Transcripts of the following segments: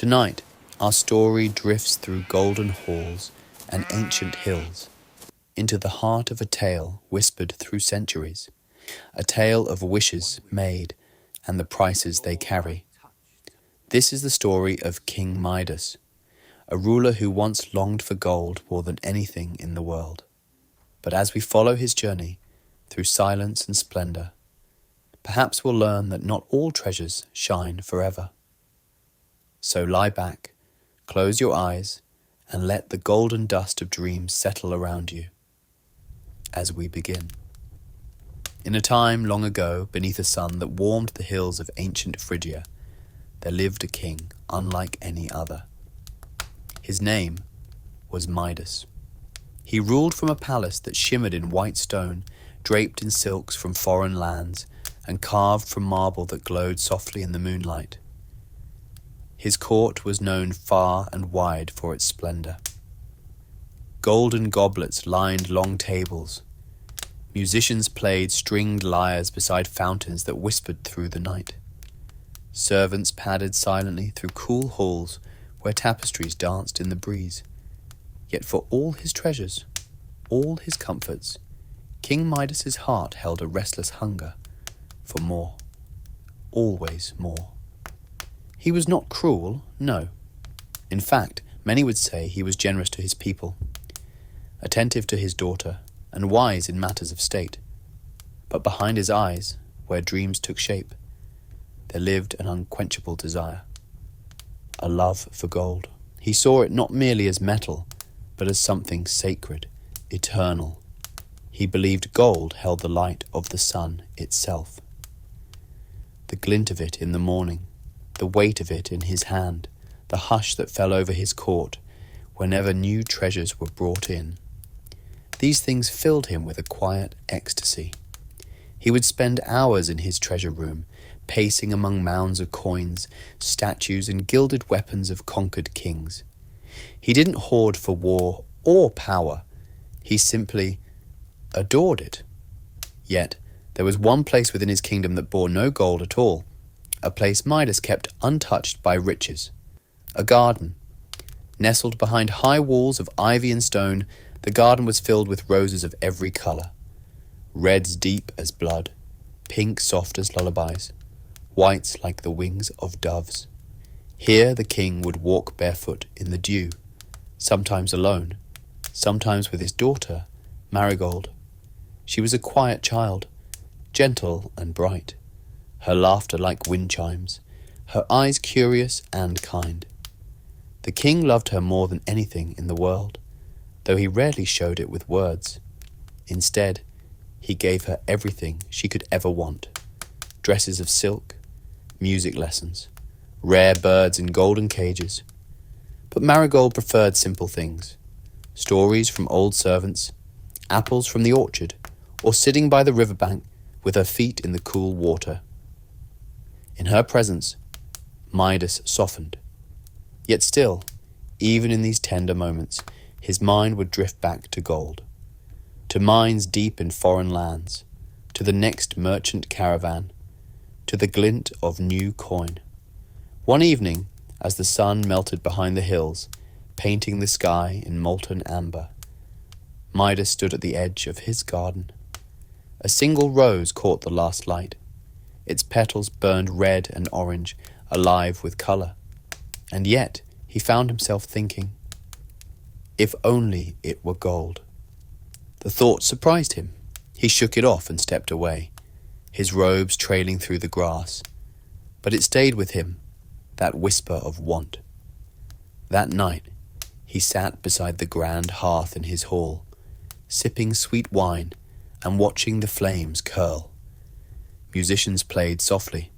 Tonight, our story drifts through golden halls and ancient hills into the heart of a tale whispered through centuries, a tale of wishes made and the prices they carry. This is the story of King Midas, a ruler who once longed for gold more than anything in the world. But as we follow his journey through silence and splendor, perhaps we'll learn that not all treasures shine forever. So lie back, close your eyes, and let the golden dust of dreams settle around you as we begin. In a time long ago, beneath a sun that warmed the hills of ancient Phrygia, there lived a king unlike any other. His name was Midas. He ruled from a palace that shimmered in white stone, draped in silks from foreign lands, and carved from marble that glowed softly in the moonlight. His court was known far and wide for its splendor. Golden goblets lined long tables. Musicians played stringed lyres beside fountains that whispered through the night. Servants padded silently through cool halls where tapestries danced in the breeze. Yet for all his treasures, all his comforts, King Midas's heart held a restless hunger for more, always more. He was not cruel, no. In fact, many would say he was generous to his people, attentive to his daughter, and wise in matters of state. But behind his eyes, where dreams took shape, there lived an unquenchable desire, a love for gold. He saw it not merely as metal, but as something sacred, eternal. He believed gold held the light of the sun itself. The glint of it in the morning, the weight of it in his hand, the hush that fell over his court whenever new treasures were brought in. These things filled him with a quiet ecstasy. He would spend hours in his treasure room, pacing among mounds of coins, statues, and gilded weapons of conquered kings. He didn't hoard for war or power. He simply adored it. Yet, there was one place within his kingdom that bore no gold at all, a place Midas kept untouched by riches, a garden. Nestled behind high walls of ivy and stone, the garden was filled with roses of every color, reds deep as blood, pink soft as lullabies, whites like the wings of doves. Here the king would walk barefoot in the dew, sometimes alone, sometimes with his daughter, Marigold. She was a quiet child, gentle and bright, her laughter like wind chimes, her eyes curious and kind. The king loved her more than anything in the world, though he rarely showed it with words. Instead, he gave her everything she could ever want: dresses of silk, music lessons, rare birds in golden cages. But Marigold preferred simple things: stories from old servants, apples from the orchard, or sitting by the riverbank with her feet in the cool water. In her presence, Midas softened. Yet still, even in these tender moments, his mind would drift back to gold, to mines deep in foreign lands, to the next merchant caravan, to the glint of new coin. One evening, as the sun melted behind the hills, painting the sky in molten amber, Midas stood at the edge of his garden. A single rose caught the last light. Its petals burned red and orange, alive with color. And yet he found himself thinking, if only it were gold. The thought surprised him. He shook it off and stepped away, his robes trailing through the grass. But it stayed with him, that whisper of want. That night, he sat beside the grand hearth in his hall, sipping sweet wine and watching the flames curl. Musicians played softly.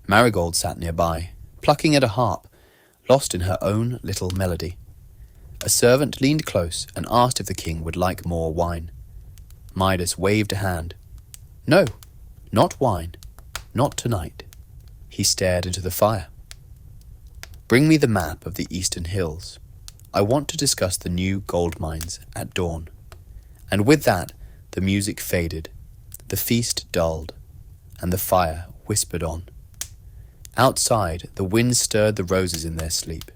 Marigold sat nearby, plucking at a harp, lost in her own little melody. A servant leaned close and asked if the king would like more wine. Midas waved a hand. No, not wine, not tonight. He stared into the fire. Bring me the map of the eastern hills. I want to discuss the new gold mines at dawn. And with that, the music faded, the feast dulled, and the fire whispered on. Outside, the wind stirred the roses in their sleep,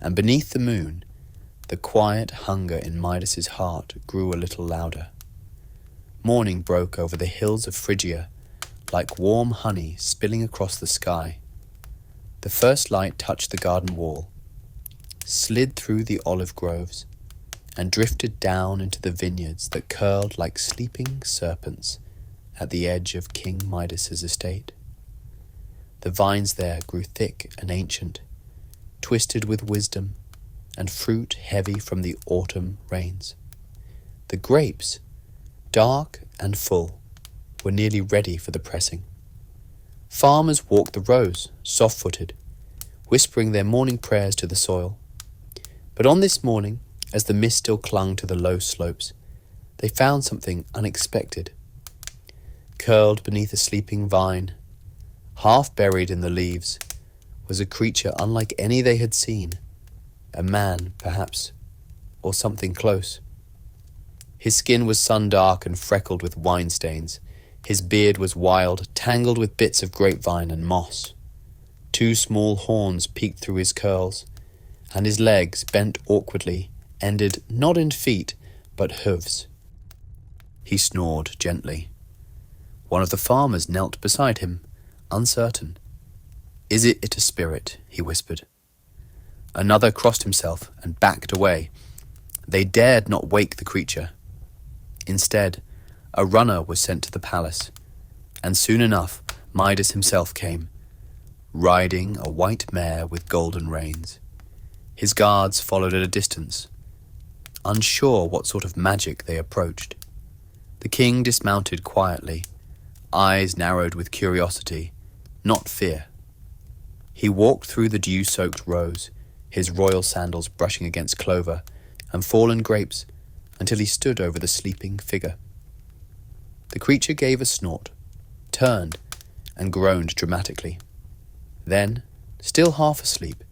and beneath the moon, the quiet hunger in Midas's heart grew a little louder. Morning broke over the hills of Phrygia, like warm honey spilling across the sky. The first light touched the garden wall, slid through the olive groves, and drifted down into the vineyards that curled like sleeping serpents at the edge of King Midas's estate. The vines there grew thick and ancient, twisted with wisdom, and fruit heavy from the autumn rains. The grapes, dark and full, were nearly ready for the pressing. Farmers walked the rows, soft-footed, whispering their morning prayers to the soil. But on this morning, as the mist still clung to the low slopes, they found something unexpected. Curled beneath a sleeping vine, half buried in the leaves, was a creature unlike any they had seen. A man, perhaps, or something close. His skin was sun-dark and freckled with wine stains. His beard was wild, tangled with bits of grapevine and moss. 2 small horns peeked through his curls, and his legs, bent awkwardly, ended not in feet, but hooves. He snored gently. One of the farmers knelt beside him, uncertain. "Is it a spirit?" he whispered. Another crossed himself and backed away. They dared not wake the creature. Instead, a runner was sent to the palace, and soon enough Midas himself came, riding a white mare with golden reins. His guards followed at a distance, unsure what sort of magic they approached. The king dismounted quietly, eyes narrowed with curiosity, not fear. He walked through the dew-soaked rows, his royal sandals brushing against clover and fallen grapes, until he stood over the sleeping figure. The creature gave a snort, turned, and groaned dramatically. Then, still half asleep,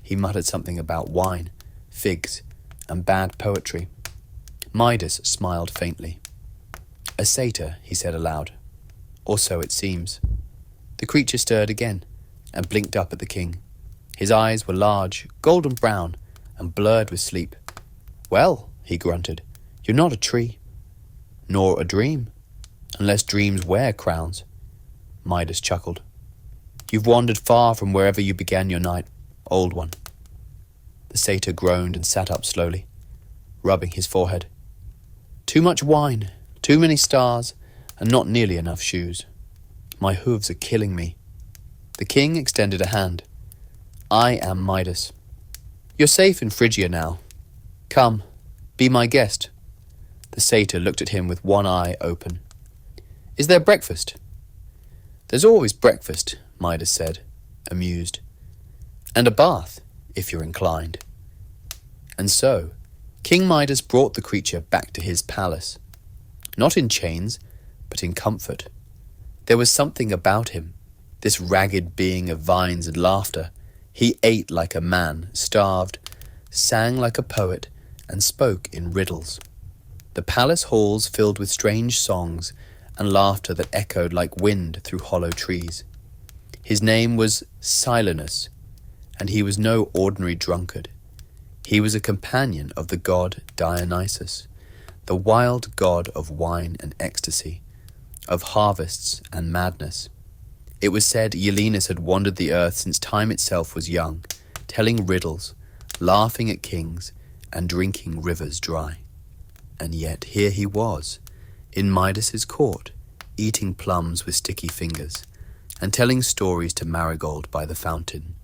he muttered something about wine, figs, and bad poetry. Midas smiled faintly. "A satyr," he said aloud. "Or so it seems." The creature stirred again, and blinked up at the king. His eyes were large, golden brown, and blurred with sleep. "Well," he grunted, "you're not a tree, nor a dream, unless dreams wear crowns." Midas chuckled. "You've wandered far from wherever you began your night, old one." The satyr groaned and sat up slowly, rubbing his forehead. "Too much wine, too many stars, and not nearly enough shoes. My hooves are killing me." The king extended a hand. "I am Midas. You're safe in Phrygia now. Come, be my guest." The satyr looked at him with one eye open. "Is there breakfast?" "There's always breakfast," Midas said, amused. "And a bath, if you're inclined." And so, King Midas brought the creature back to his palace. Not in chains, but in comfort. There was something about him, this ragged being of vines and laughter. He ate like a man, starved, sang like a poet, and spoke in riddles. The palace halls filled with strange songs and laughter that echoed like wind through hollow trees. His name was Silenus, and he was no ordinary drunkard. He was a companion of the god Dionysus, the wild god of wine and ecstasy, of harvests and madness. It was said Silenus had wandered the earth since time itself was young, telling riddles, laughing at kings, and drinking rivers dry. And yet here he was, in Midas's court, eating plums with sticky fingers, and telling stories to Marigold by the fountain.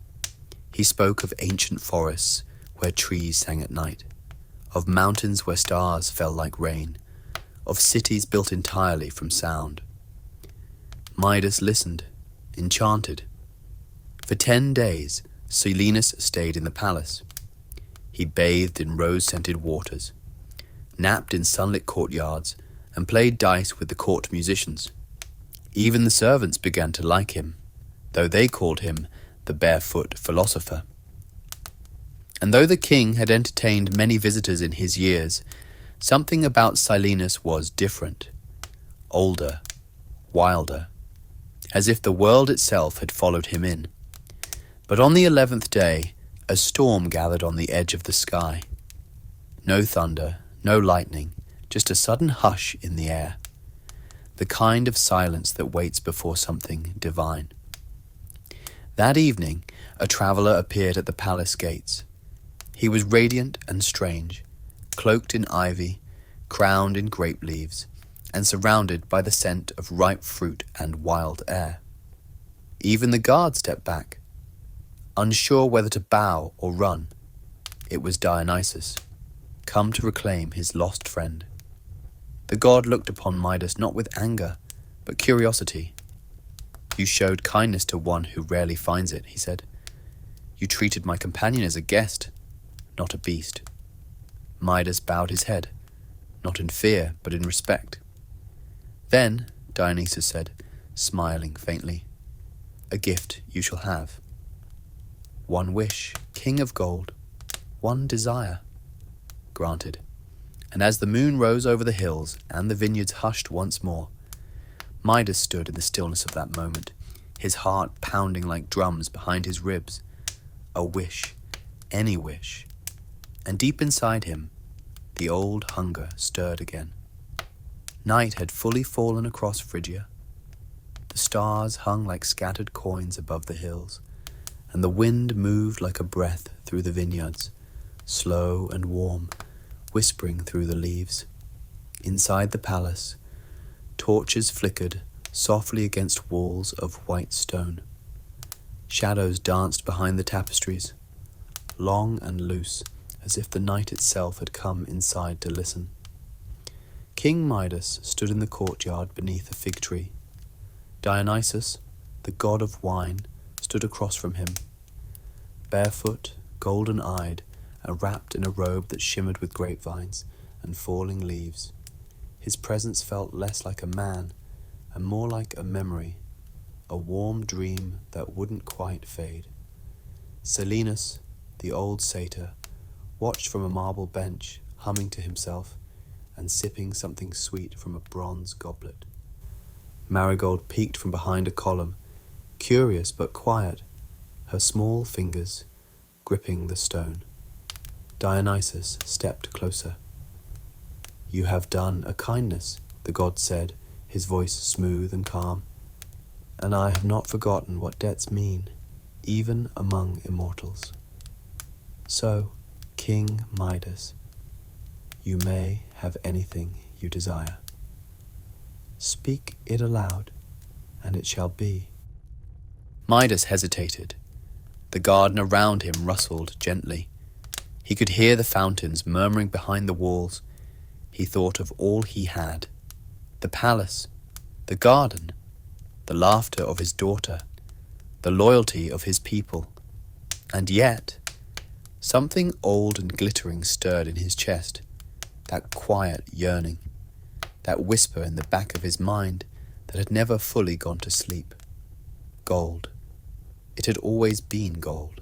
He spoke of ancient forests where trees sang at night, of mountains where stars fell like rain, of cities built entirely from sound. Midas listened, enchanted. For 10 days, Silenus stayed in the palace. He bathed in rose-scented waters, napped in sunlit courtyards, and played dice with the court musicians. Even the servants began to like him, though they called him the barefoot philosopher. And though the king had entertained many visitors in his years, something about Silenus was different, older, wilder. as if the world itself had followed him in. But on the 11th day, a storm gathered on the edge of the sky. No thunder, no lightning, just a sudden hush in the air. The kind of silence that waits before something divine. That evening, a traveller appeared at the palace gates. He was radiant and strange, cloaked in ivy, crowned in grape leaves, and surrounded by the scent of ripe fruit and wild air. Even the guard stepped back, unsure whether to bow or run. It was Dionysus, come to reclaim his lost friend. The god looked upon Midas not with anger, but curiosity. "You showed kindness to one who rarely finds it," he said. "You treated my companion as a guest, not a beast." Midas bowed his head, not in fear, but in respect. "Then," Dionysus said, smiling faintly, "a gift you shall have. One wish, king of gold, one desire." Granted. And as the moon rose over the hills and the vineyards hushed once more, Midas stood in the stillness of that moment, his heart pounding like drums behind his ribs. A wish, any wish. And deep inside him, the old hunger stirred again. Night had fully fallen across Phrygia. The stars hung like scattered coins above the hills, and the wind moved like a breath through the vineyards, slow and warm, whispering through the leaves. Inside the palace, torches flickered softly against walls of white stone. Shadows danced behind the tapestries, long and loose, as if the night itself had come inside to listen. King Midas stood in the courtyard beneath a fig tree. Dionysus, the god of wine, stood across from him, barefoot, golden-eyed, and wrapped in a robe that shimmered with grapevines and falling leaves. His presence felt less like a man and more like a memory, a warm dream that wouldn't quite fade. Silenus, the old satyr, watched from a marble bench, humming to himself and sipping something sweet from a bronze goblet. Marigold peeked from behind a column, curious but quiet, her small fingers gripping the stone. Dionysus stepped closer. "You have done a kindness," the god said, his voice smooth and calm, "and I have not forgotten what debts mean, even among immortals. So, King Midas, you may have anything you desire. Speak it aloud, and it shall be." Midas hesitated. The garden around him rustled gently. He could hear the fountains murmuring behind the walls. He thought of all he had. The palace, the garden, the laughter of his daughter, the loyalty of his people. And yet, something old and glittering stirred in his chest, that quiet yearning, that whisper in the back of his mind that had never fully gone to sleep. Gold. It had always been gold.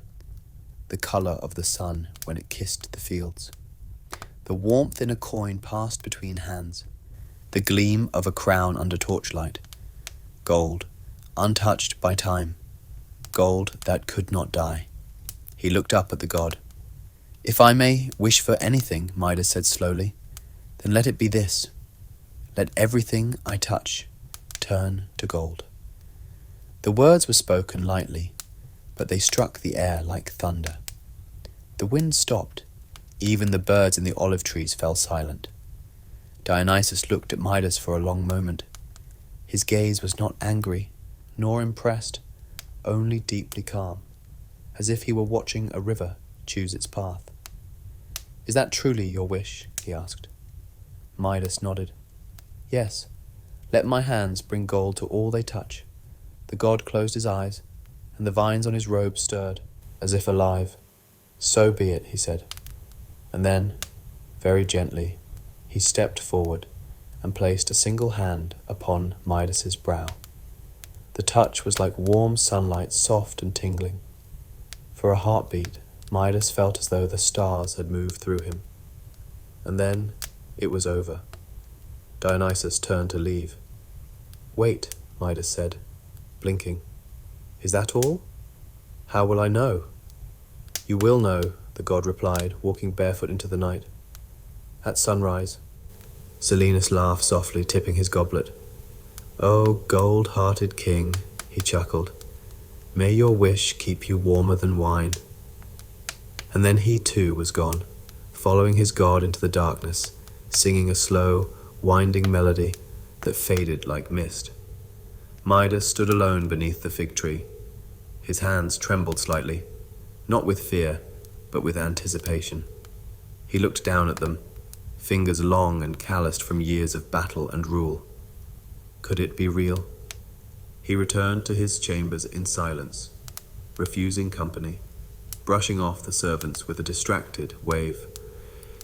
The colour of the sun when it kissed the fields. The warmth in a coin passed between hands. The gleam of a crown under torchlight. Gold, untouched by time. Gold that could not die. He looked up at the god. "If I may wish for anything," Midas said slowly, "then let it be this. Let everything I touch turn to gold." The words were spoken lightly, but they struck the air like thunder. The wind stopped. Even the birds in the olive trees fell silent. Dionysus looked at Midas for a long moment. His gaze was not angry, nor impressed, only deeply calm, as if he were watching a river choose its path. "Is that truly your wish?" he asked. Midas nodded. "Yes, let my hands bring gold to all they touch." The god closed his eyes, and the vines on his robe stirred, as if alive. "So be it," he said. And then, very gently, he stepped forward and placed a single hand upon Midas's brow. The touch was like warm sunlight, soft and tingling. For a heartbeat, Midas felt as though the stars had moved through him. And then it was over. Dionysus turned to leave. "Wait," Midas said. blinking. "Is that all? How will I know?" "You will know," the god replied, walking barefoot into the night. "At sunrise." Silenus laughed softly, tipping his goblet. "Oh, gold-hearted king," he chuckled, "may your wish keep you warmer than wine." And then he too was gone, following his god into the darkness, singing a slow, winding melody that faded like mist. Midas stood alone beneath the fig tree. His hands trembled slightly, not with fear, but with anticipation. He looked down at them, fingers long and calloused from years of battle and rule. Could it be real? He returned to his chambers in silence, refusing company, brushing off the servants with a distracted wave.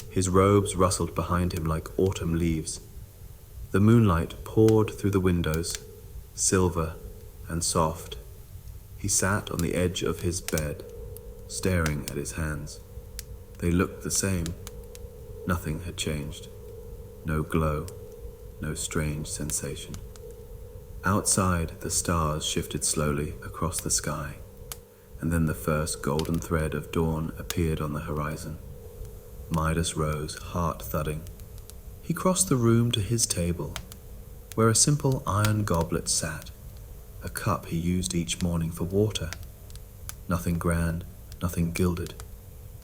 His robes rustled behind him like autumn leaves. The moonlight poured through the windows, silver and soft. He sat on the edge of his bed, staring at his hands. They looked the same. Nothing had changed. No glow, no strange sensation. Outside, the stars shifted slowly across the sky, and then the first golden thread of dawn appeared on the horizon. Midas rose, heart thudding. He crossed the room to his table, where a simple iron goblet sat, a cup he used each morning for water. Nothing grand, nothing gilded.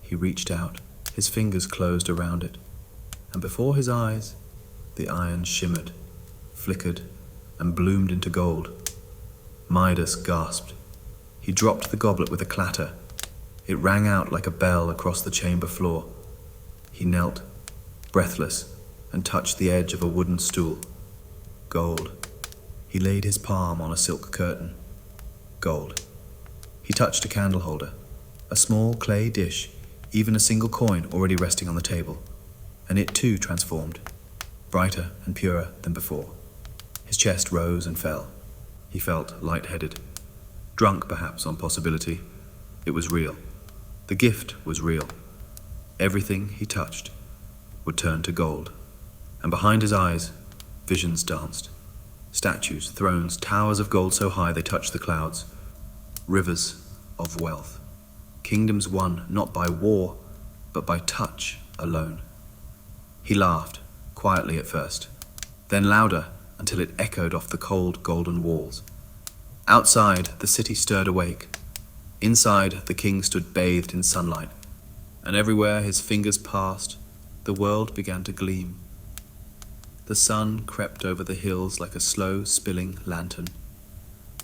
He reached out, his fingers closed around it, and before his eyes, the iron shimmered, flickered, and bloomed into gold. Midas gasped. He dropped the goblet with a clatter. It rang out like a bell across the chamber floor. He knelt, breathless, and touched the edge of a wooden stool. Gold. He laid his palm on a silk curtain. Gold. He touched a candle holder, a small clay dish, even a single coin already resting on the table, and it too transformed, brighter and purer than before. His chest rose and fell. He felt light-headed, drunk perhaps on possibility. It was real. The gift was real. Everything he touched would turn to gold, and behind his eyes, visions danced. Statues, thrones, towers of gold so high they touched the clouds. Rivers of wealth. Kingdoms won not by war, but by touch alone. He laughed, quietly at first, then louder until it echoed off the cold golden walls. Outside, the city stirred awake. Inside, the king stood bathed in sunlight, and everywhere his fingers passed, the world began to gleam. The sun crept over the hills like a slow spilling lantern,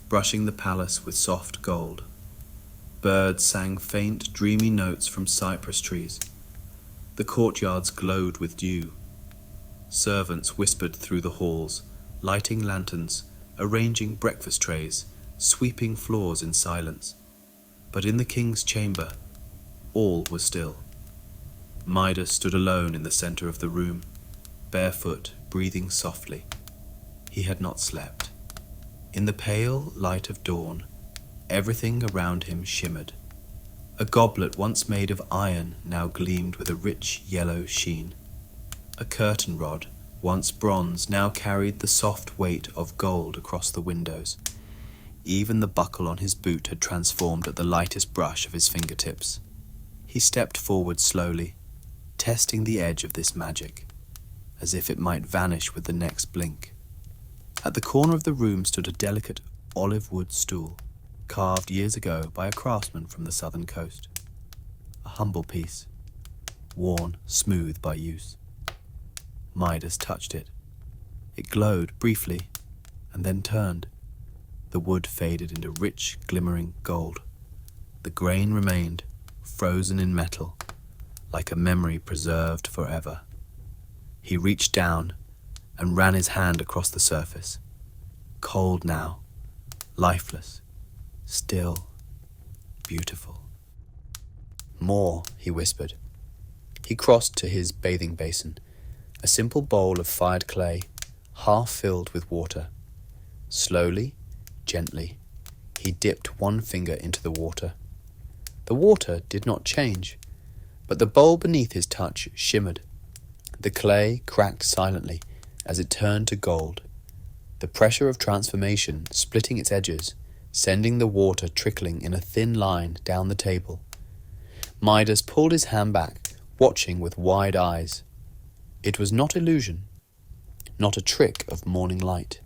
brushing the palace with soft gold. Birds sang faint, dreamy notes from cypress trees. The courtyards glowed with dew. Servants whispered through the halls, lighting lanterns, arranging breakfast trays, sweeping floors in silence. But in the king's chamber, all was still. Midas stood alone in the center of the room, barefoot, breathing softly. He had not slept. In the pale light of dawn, everything around him shimmered. A goblet once made of iron now gleamed with a rich yellow sheen. A curtain rod, once bronze, now carried the soft weight of gold across the windows. Even the buckle on his boot had transformed at the lightest brush of his fingertips. He stepped forward slowly, testing the edge of this magic, as if it might vanish with the next blink. At the corner of the room stood a delicate olive wood stool, carved years ago by a craftsman from the southern coast. A humble piece, worn smooth by use. Midas touched it. It glowed briefly, and then turned. The wood faded into rich, glimmering gold. The grain remained, frozen in metal, like a memory preserved forever. He reached down and ran his hand across the surface. Cold now, lifeless, still, beautiful. "More," he whispered. He crossed to his bathing basin, a simple bowl of fired clay, half filled with water. Slowly, gently, he dipped one finger into the water. The water did not change, but the bowl beneath his touch shimmered. The clay cracked silently as it turned to gold. the pressure of transformation splitting its edges, sending the water trickling in a thin line down the table. Midas pulled his hand back, watching with wide eyes. It was not illusion, not a trick of morning light.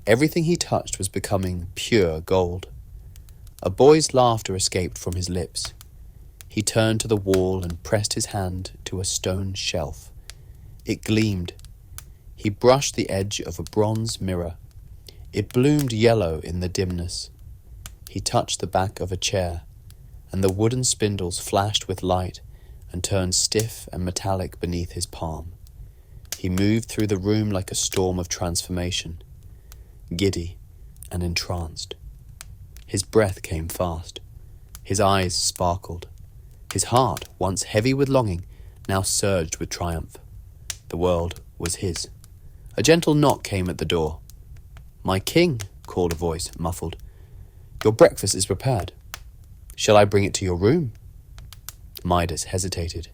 Everything he touched was becoming pure gold. A boy's laughter escaped from his lips. He turned to the wall and pressed his hand to a stone shelf. It gleamed. He brushed the edge of a bronze mirror. It bloomed yellow in the dimness. He touched the back of a chair, and the wooden spindles flashed with light and turned stiff and metallic beneath his palm. He moved through the room like a storm of transformation, giddy and entranced. His breath came fast. His eyes sparkled. His heart, once heavy with longing, now surged with triumph. The world was his. A gentle knock came at the door. "My king," called a voice, muffled. "Your breakfast is prepared. Shall I bring it to your room?" Midas hesitated.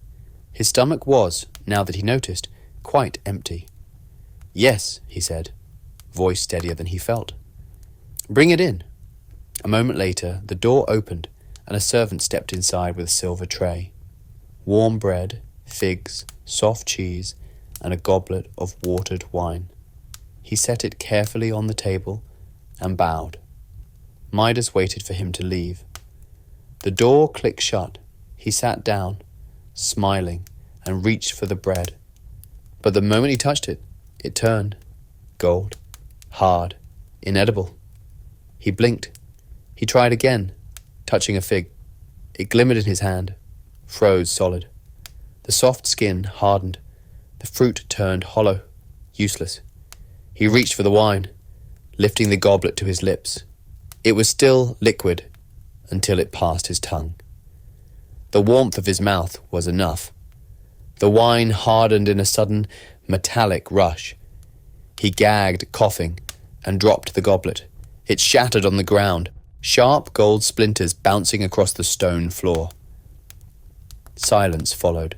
His stomach was, now that he noticed, quite empty. "Yes," he said, voice steadier than he felt. "Bring it in." A moment later, the door opened, and a servant stepped inside with a silver tray. Warm bread, figs, soft cheese, and a goblet of watered wine. He set it carefully on the table and bowed. Midas waited for him to leave. The door clicked shut. He sat down, smiling, and reached for the bread. But the moment he touched it, it turned gold, hard, inedible. He blinked. He tried again, touching a fig. It glimmered in his hand, froze solid. The soft skin hardened. The fruit turned hollow, useless. He reached for the wine, lifting the goblet to his lips. It was still liquid until it passed his tongue. The warmth of his mouth was enough. The wine hardened in a sudden metallic rush. He gagged, coughing, and dropped the goblet. It shattered on the ground, sharp gold splinters bouncing across the stone floor. Silence followed.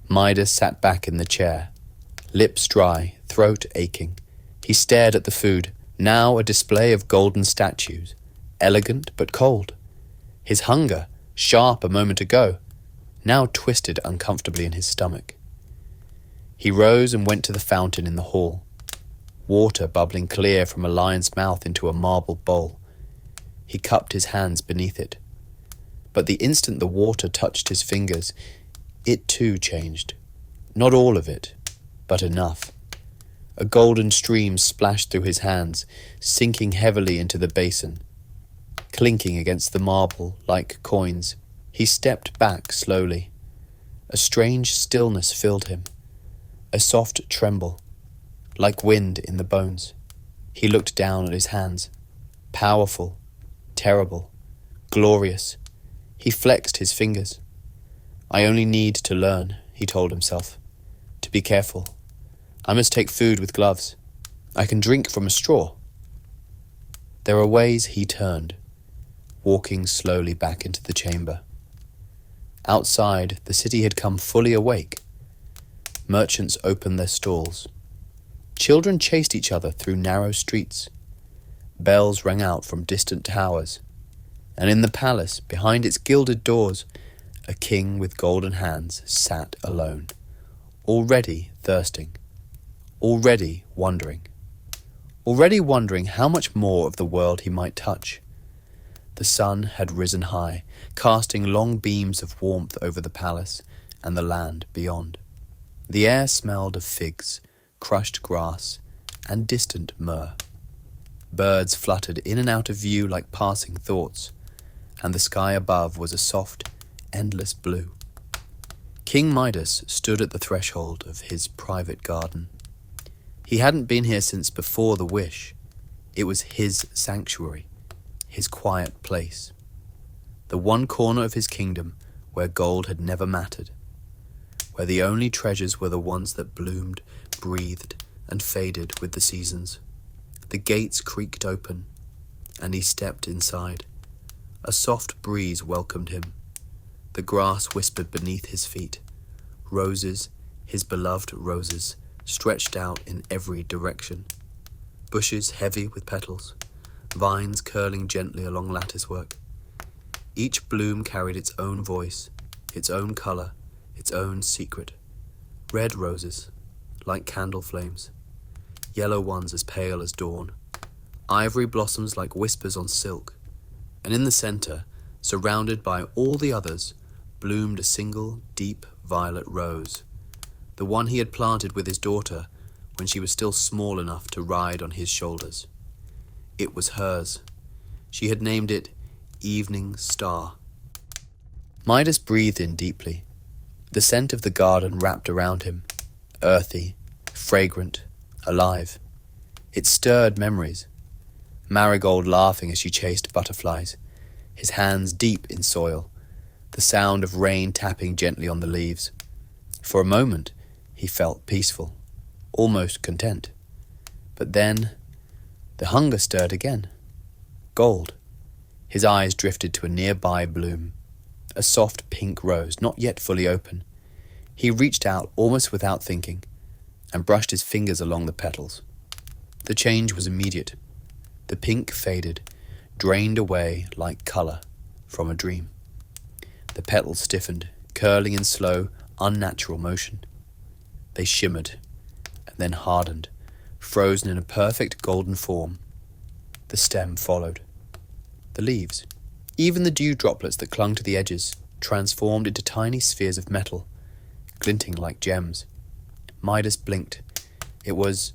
Midas sat back in the chair, lips dry, throat aching. He stared at the food, now a display of golden statues, elegant but cold. His hunger, sharp a moment ago, now twisted uncomfortably in his stomach. He rose and went to the fountain in the hall, water bubbling clear from a lion's mouth into a marble bowl. He cupped his hands beneath it. But the instant the water touched his fingers, it too changed. Not all of it, but enough. A golden stream splashed through his hands, sinking heavily into the basin, clinking against the marble like coins. He stepped back slowly. A strange stillness filled him, a soft tremble, like wind in the bones. He looked down at his hands, powerful, terrible, glorious. He flexed his fingers. "I only need to learn," he told himself, "to be careful. I must take food with gloves. I can drink from a straw." There were ways he turned, walking slowly back into the chamber. Outside, the city had come fully awake. Merchants opened their stalls. Children chased each other through narrow streets. Bells rang out from distant towers. And in the palace, behind its gilded doors, a king with golden hands sat alone, already thirsting, already wondering how much more of the world he might touch. The sun had risen high, casting long beams of warmth over the palace and the land beyond. The air smelled of figs, crushed grass, and distant myrrh. Birds fluttered in and out of view like passing thoughts, and the sky above was a soft, endless blue. King Midas stood at the threshold of his private garden. He hadn't been here since before the wish. It was his sanctuary, his quiet place, the one corner of his kingdom where gold had never mattered, where the only treasures were the ones that bloomed, breathed, and faded with the seasons. The gates creaked open, and he stepped inside. A soft breeze welcomed him. The grass whispered beneath his feet. Roses, his beloved roses, stretched out in every direction. bushes heavy with petals, vines curling gently along latticework. Each bloom carried its own voice, its own colour, its own secret. Red roses, like candle flames, yellow ones as pale as dawn, ivory blossoms like whispers on silk, and in the centre, surrounded by all the others, bloomed a single deep violet rose, the one he had planted with his daughter when she was still small enough to ride on his shoulders. It was hers. She had named it Evening Star. Midas breathed in deeply. The scent of the garden wrapped around him, earthy, fragrant, alive. It stirred memories. Marigold laughing as she chased butterflies, his hands deep in soil, the sound of rain tapping gently on the leaves. For a moment, he felt peaceful, almost content. But then, the hunger stirred again. Gold. His eyes drifted to a nearby bloom, a soft pink rose, not yet fully open. He reached out almost without thinking, and brushed his fingers along the petals. The change was immediate. The pink faded, drained away like colour from a dream. The petals stiffened, curling in slow, unnatural motion. They shimmered, and then hardened, frozen in a perfect golden form. The stem followed. The leaves, even the dew droplets that clung to the edges, transformed into tiny spheres of metal, glinting like gems. Midas blinked. It was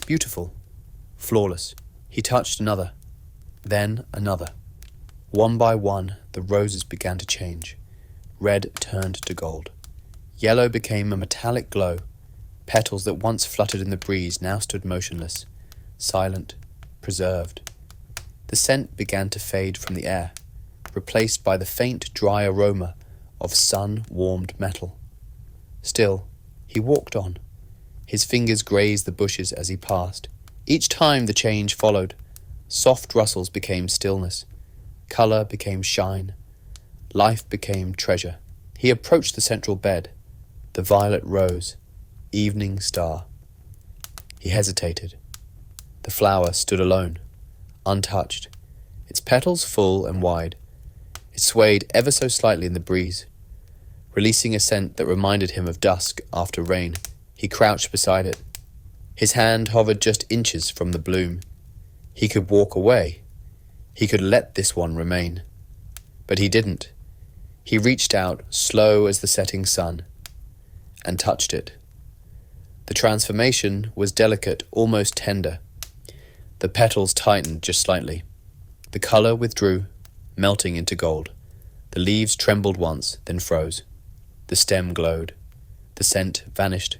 beautiful, flawless. He touched another, then another. One by one, the roses began to change. Red turned to gold. Yellow became a metallic glow. Petals that once fluttered in the breeze now stood motionless, silent, preserved. The scent began to fade from the air, replaced by the faint, dry aroma of sun-warmed metal. Still, he walked on. His fingers grazed the bushes as he passed. Each time the change followed. Soft rustles became stillness. Colour became shine. Life became treasure. He approached the central bed, the violet rose, evening star. He hesitated. The flower stood alone, untouched, its petals full and wide. It swayed ever so slightly in the breeze, releasing a scent that reminded him of dusk after rain. He crouched beside it. His hand hovered just inches from the bloom. He could walk away. He could let this one remain. But he didn't. He reached out, slow as the setting sun, and touched it. The transformation was delicate, almost tender. The petals tightened just slightly. The colour withdrew, melting into gold. The leaves trembled once, then froze. The stem glowed. The scent vanished.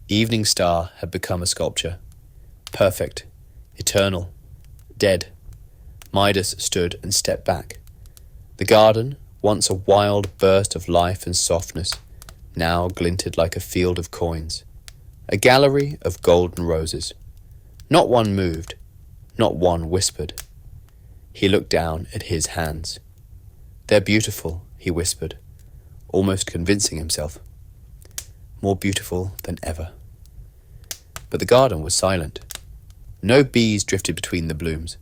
Evening Star had become a sculpture. Perfect, eternal, dead. Midas stood and stepped back. The garden, once a wild burst of life and softness, now glinted like a field of coins. A gallery of golden roses. Not one moved, not one whispered. He looked down at his hands. "They're beautiful," he whispered, almost convincing himself. More beautiful than ever. But the garden was silent. No bees drifted between the blooms.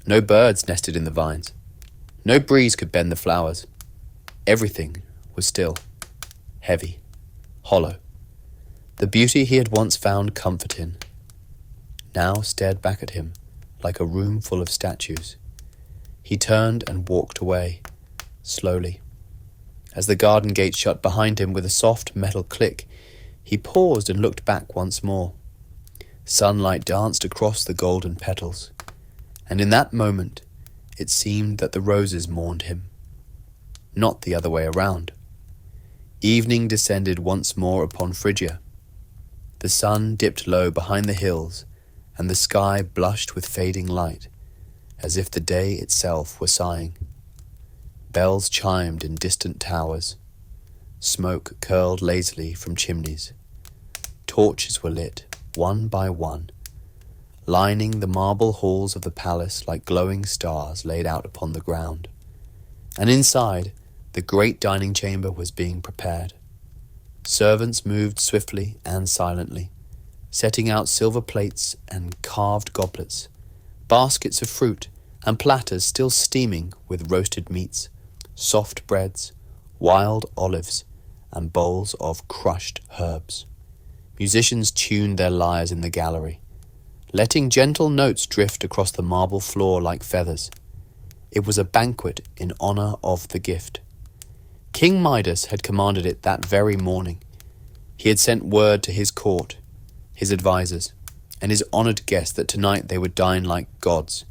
No birds nested in the vines. No breeze could bend the flowers. Everything was still, heavy, hollow. The beauty he had once found comfort in now stared back at him like a room full of statues. He turned and walked away, slowly. As the garden gate shut behind him with a soft metal click, he paused and looked back once more. Sunlight danced across the golden petals, and in that moment it seemed that the roses mourned him, not the other way around. Evening descended once more upon Phrygia. The sun dipped low behind the hills, and the sky blushed with fading light, as if the day itself were sighing. Bells chimed in distant towers. Smoke curled lazily from chimneys. Torches were lit, one by one, lining the marble halls of the palace like glowing stars laid out upon the ground. And inside, the great dining chamber was being prepared. Servants moved swiftly and silently, setting out silver plates and carved goblets, baskets of fruit and platters still steaming with roasted meats, soft breads, wild olives, and bowls of crushed herbs. Musicians tuned their lyres in the gallery, letting gentle notes drift across the marble floor like feathers. It was a banquet in honor of the gift. King Midas had commanded it that very morning. He had sent word to his court, his advisers, and his honored guests that tonight they would dine like gods.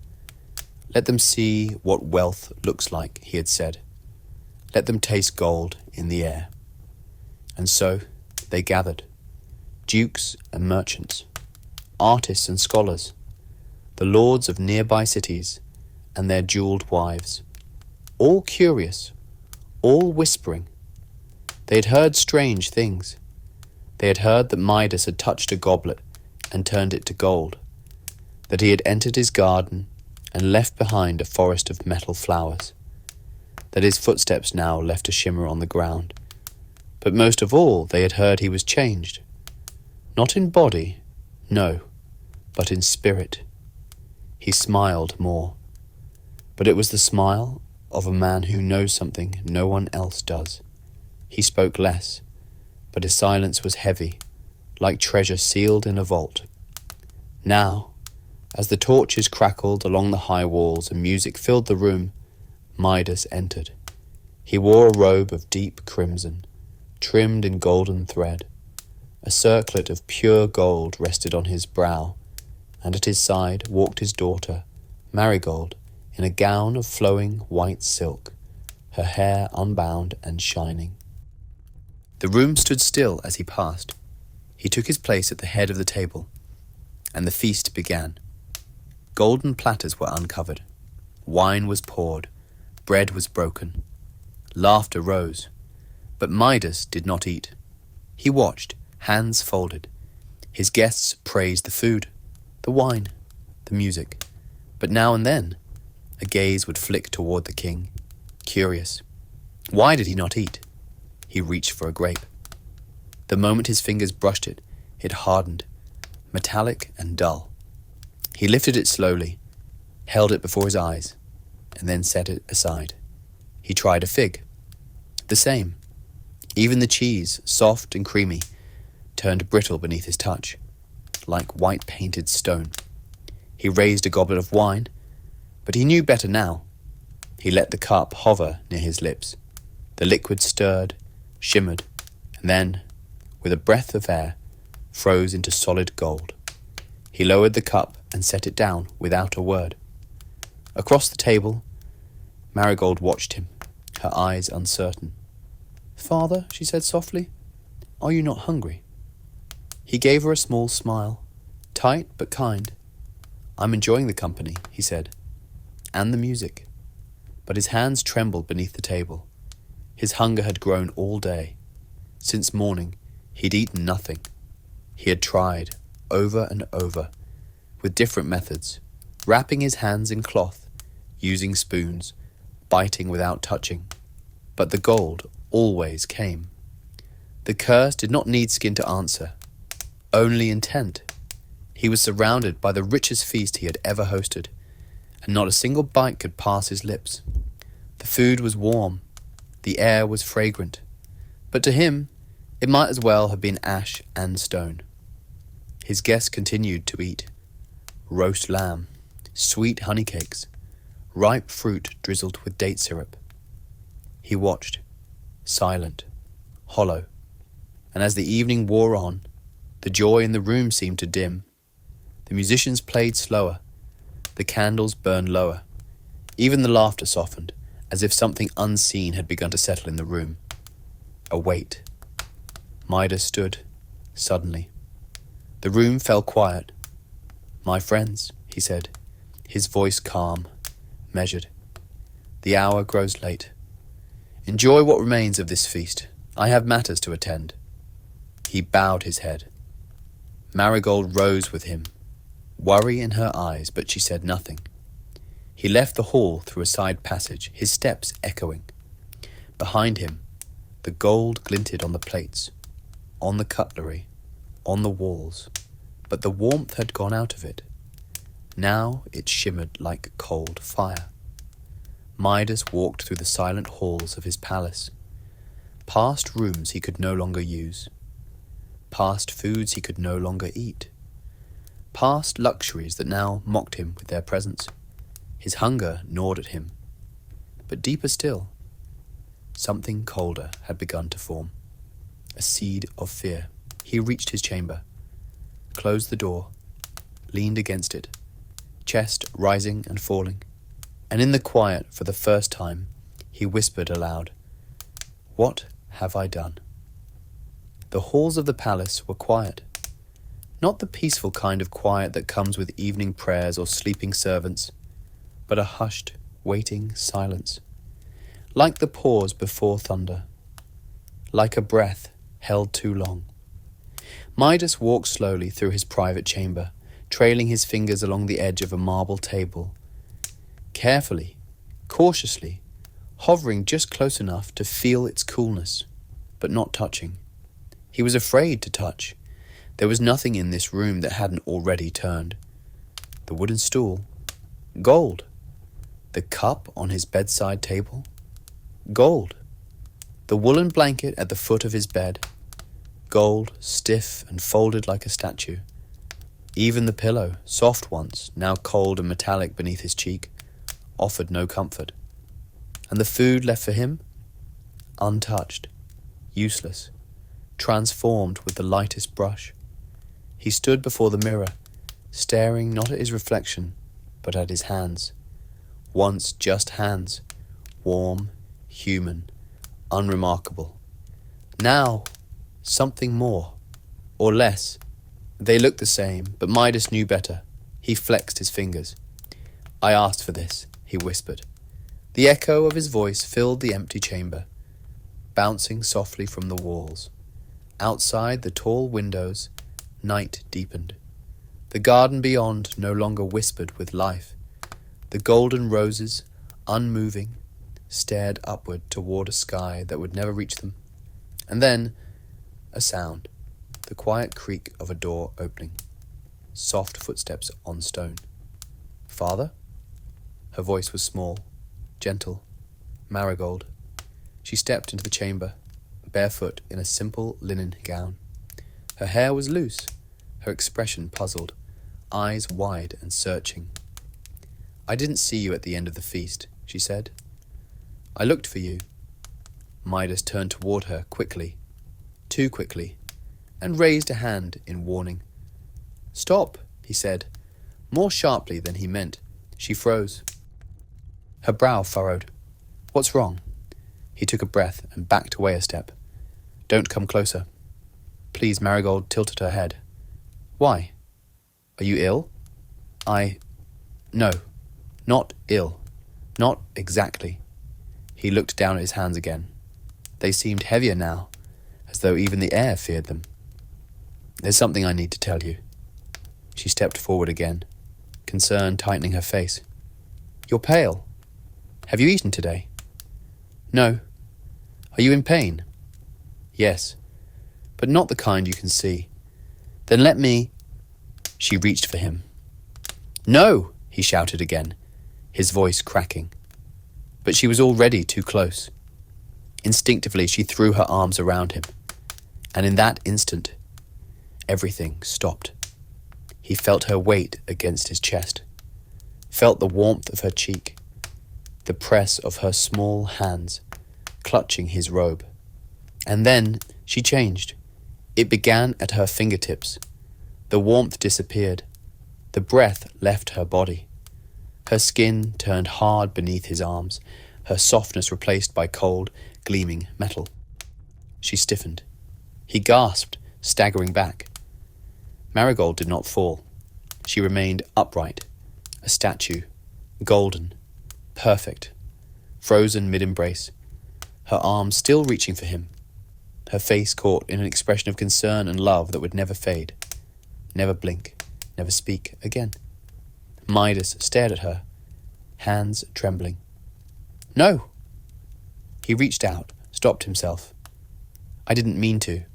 Let them see what wealth looks like, he had said. Let them taste gold in the air. And so they gathered, dukes and merchants, artists and scholars, the lords of nearby cities and their jeweled wives, all curious, all whispering. They had heard strange things. They had heard that Midas had touched a goblet and turned it to gold, that he had entered his garden and left behind a forest of metal flowers, that his footsteps now left a shimmer on the ground. But most of all, they had heard he was changed, not in body, no, but in spirit. He smiled more, but it was the smile of a man who knows something no one else does. He spoke less, but his silence was heavy, like treasure sealed in a vault. Now, as the torches crackled along the high walls and music filled the room, Midas entered. He wore a robe of deep crimson, trimmed in golden thread. A circlet of pure gold rested on his brow, and at his side walked his daughter, Marigold, in a gown of flowing white silk, her hair unbound and shining. The room stood still as he passed. He took his place at the head of the table, and the feast began. Golden platters were uncovered. Wine was poured. Bread was broken. Laughter rose. But Midas did not eat. He watched, hands folded. His guests praised the food, the wine, the music. But now and then, a gaze would flick toward the king, curious. Why did he not eat? He reached for a grape. The moment his fingers brushed it, it hardened, metallic and dull. He lifted it slowly, held it before his eyes, and then set it aside. He tried a fig. The same. Even the cheese, soft and creamy, turned brittle beneath his touch, like white painted stone. He raised a goblet of wine, but he knew better now. He let the cup hover near his lips. The liquid stirred, shimmered, and then, with a breath of air, froze into solid gold. He lowered the cup and set it down without a word. Across the table, Marigold watched him, her eyes uncertain. "Father," she said softly, "are you not hungry?" He gave her a small smile, tight but kind. "I'm enjoying the company," he said, "and the music." But his hands trembled beneath the table. His hunger had grown all day. Since morning, he'd eaten nothing. He had tried, over and over, with different methods, wrapping his hands in cloth, using spoons, biting without touching. But the gold always came. The curse did not need skin to answer, only intent. He was surrounded by the richest feast he had ever hosted, and not a single bite could pass his lips. The food was warm, the air was fragrant, but to him it might as well have been ash and stone. His guests continued to eat. Roast lamb, sweet honey cakes, ripe fruit drizzled with date syrup. He watched, silent, hollow, and as the evening wore on, the joy in the room seemed to dim. The musicians played slower, the candles burned lower, even the laughter softened, as if something unseen had begun to settle in the room. A weight. Midas stood, suddenly. The room fell quiet. "My friends," he said, his voice calm, measured. "The hour grows late. Enjoy what remains of this feast. I have matters to attend." He bowed his head. Marigold rose with him, worry in her eyes, but she said nothing. He left the hall through a side passage, his steps echoing. Behind him, the gold glinted on the plates, on the cutlery, on the walls. but the warmth had gone out of it. Now it shimmered like cold fire. Midas walked through the silent halls of his palace, past rooms he could no longer use, past foods he could no longer eat, past luxuries that now mocked him with their presence. His hunger gnawed at him, but deeper still, something colder had begun to form, a seed of fear. He reached his chamber, closed the door, leaned against it, chest rising and falling, and in the quiet, for the first time, he whispered aloud, "What have I done?" The halls of the palace were quiet, not the peaceful kind of quiet that comes with evening prayers or sleeping servants, but a hushed, waiting silence, like the pause before thunder, like a breath held too long. Midas walked slowly through his private chamber, trailing his fingers along the edge of a marble table, carefully, cautiously, hovering just close enough to feel its coolness, but not touching. He was afraid to touch. There was nothing in this room that hadn't already turned. The wooden stool, gold. The cup on his bedside table, gold. The woolen blanket at the foot of his bed, gold, stiff and folded like a statue. Even the pillow, soft once, now cold and metallic beneath his cheek, offered no comfort. And the food left for him? Untouched, useless, transformed with the lightest brush. He stood before the mirror, staring not at his reflection, but at his hands. Once just hands, warm, human, unremarkable. Now, something more, or less. They looked the same, but Midas knew better. He flexed his fingers. "I asked for this," he whispered. The echo of his voice filled the empty chamber, bouncing softly from the walls. Outside the tall windows, night deepened. The garden beyond no longer whispered with life. The golden roses, unmoving, stared upward toward a sky that would never reach them. And then, a sound, the quiet creak of a door opening, soft footsteps on stone. "Father?" Her voice was small, gentle, marigold. She stepped into the chamber, barefoot in a simple linen gown. Her hair was loose, her expression puzzled, eyes wide and searching. "I didn't see you at the end of the feast," she said. "I looked for you." Midas turned toward her quickly, too quickly, and raised a hand in warning. "Stop," he said, more sharply than he meant. She froze. Her brow furrowed. "What's wrong?" He took a breath and backed away a step. "Don't come closer." Please, Marigold tilted her head. "Why? Are you ill?" No, not ill. Not exactly." He looked down at his hands again. They seemed heavier now, as though even the air feared them. "There's something I need to tell you." She stepped forward again, concern tightening her face. "You're pale. Have you eaten today?" "No." "Are you in pain?" "Yes, but not the kind you can see." "Then let me—" She reached for him. "No!" he shouted again, his voice cracking. But she was already too close. Instinctively, she threw her arms around him, and in that instant, everything stopped. He felt her weight against his chest, felt the warmth of her cheek, the press of her small hands clutching his robe. And then she changed. It began at her fingertips. The warmth disappeared. The breath left her body. Her skin turned hard beneath his arms, her softness replaced by cold, gleaming metal. She stiffened. He gasped, staggering back. Marigold did not fall. She remained upright, a statue, golden, perfect, frozen mid-embrace, her arms still reaching for him, her face caught in an expression of concern and love that would never fade, never blink, never speak again. Midas stared at her, hands trembling. "No!" He reached out, stopped himself. "I didn't mean to."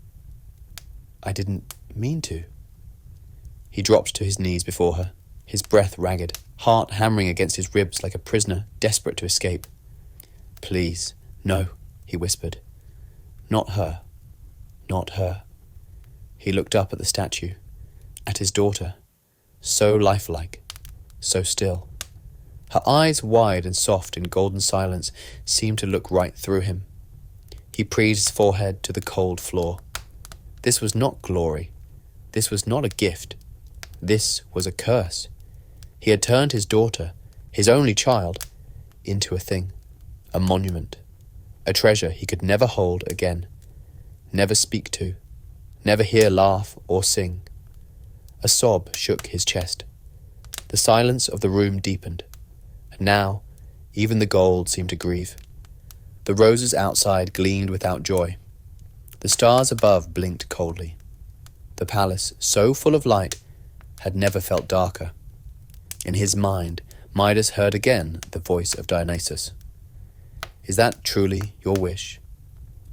"I didn't mean to." He dropped to his knees before her, his breath ragged, heart hammering against his ribs like a prisoner desperate to escape. "Please, no," he whispered. "Not her. Not her." He looked up at the statue, at his daughter, so lifelike, so still. Her eyes, wide and soft in golden silence, seemed to look right through him. He preed his forehead to the cold floor. This was not glory. This was not a gift. This was a curse. He had turned his daughter, his only child, into a thing, a monument, a treasure he could never hold again, never speak to, never hear laugh or sing. A sob shook his chest. The silence of the room deepened, and now even the gold seemed to grieve. The roses outside gleamed without joy. The stars above blinked coldly. The palace, so full of light, had never felt darker. In his mind, Midas heard again the voice of Dionysus. "Is that truly your wish?"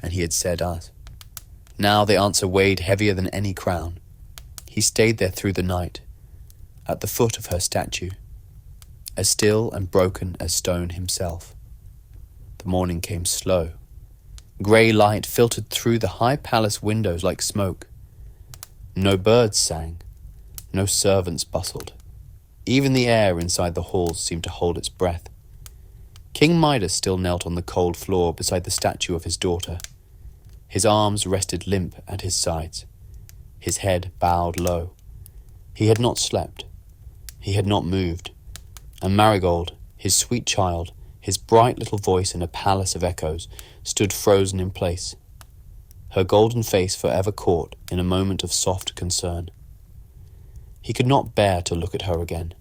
And he had said as. Now the answer weighed heavier than any crown. He stayed there through the night, at the foot of her statue, as still and broken as stone himself. The morning came slow. Grey light filtered through the high palace windows like smoke. No birds sang, no servants bustled. Even the air inside the halls seemed to hold its breath. King Midas still knelt on the cold floor beside the statue of his daughter. His arms rested limp at his sides, his head bowed low. He had not slept. He had not moved. And Marigold, his sweet child, his bright little voice in a palace of echoes, stood frozen in place, her golden face forever caught in a moment of soft concern. He could not bear to look at her again,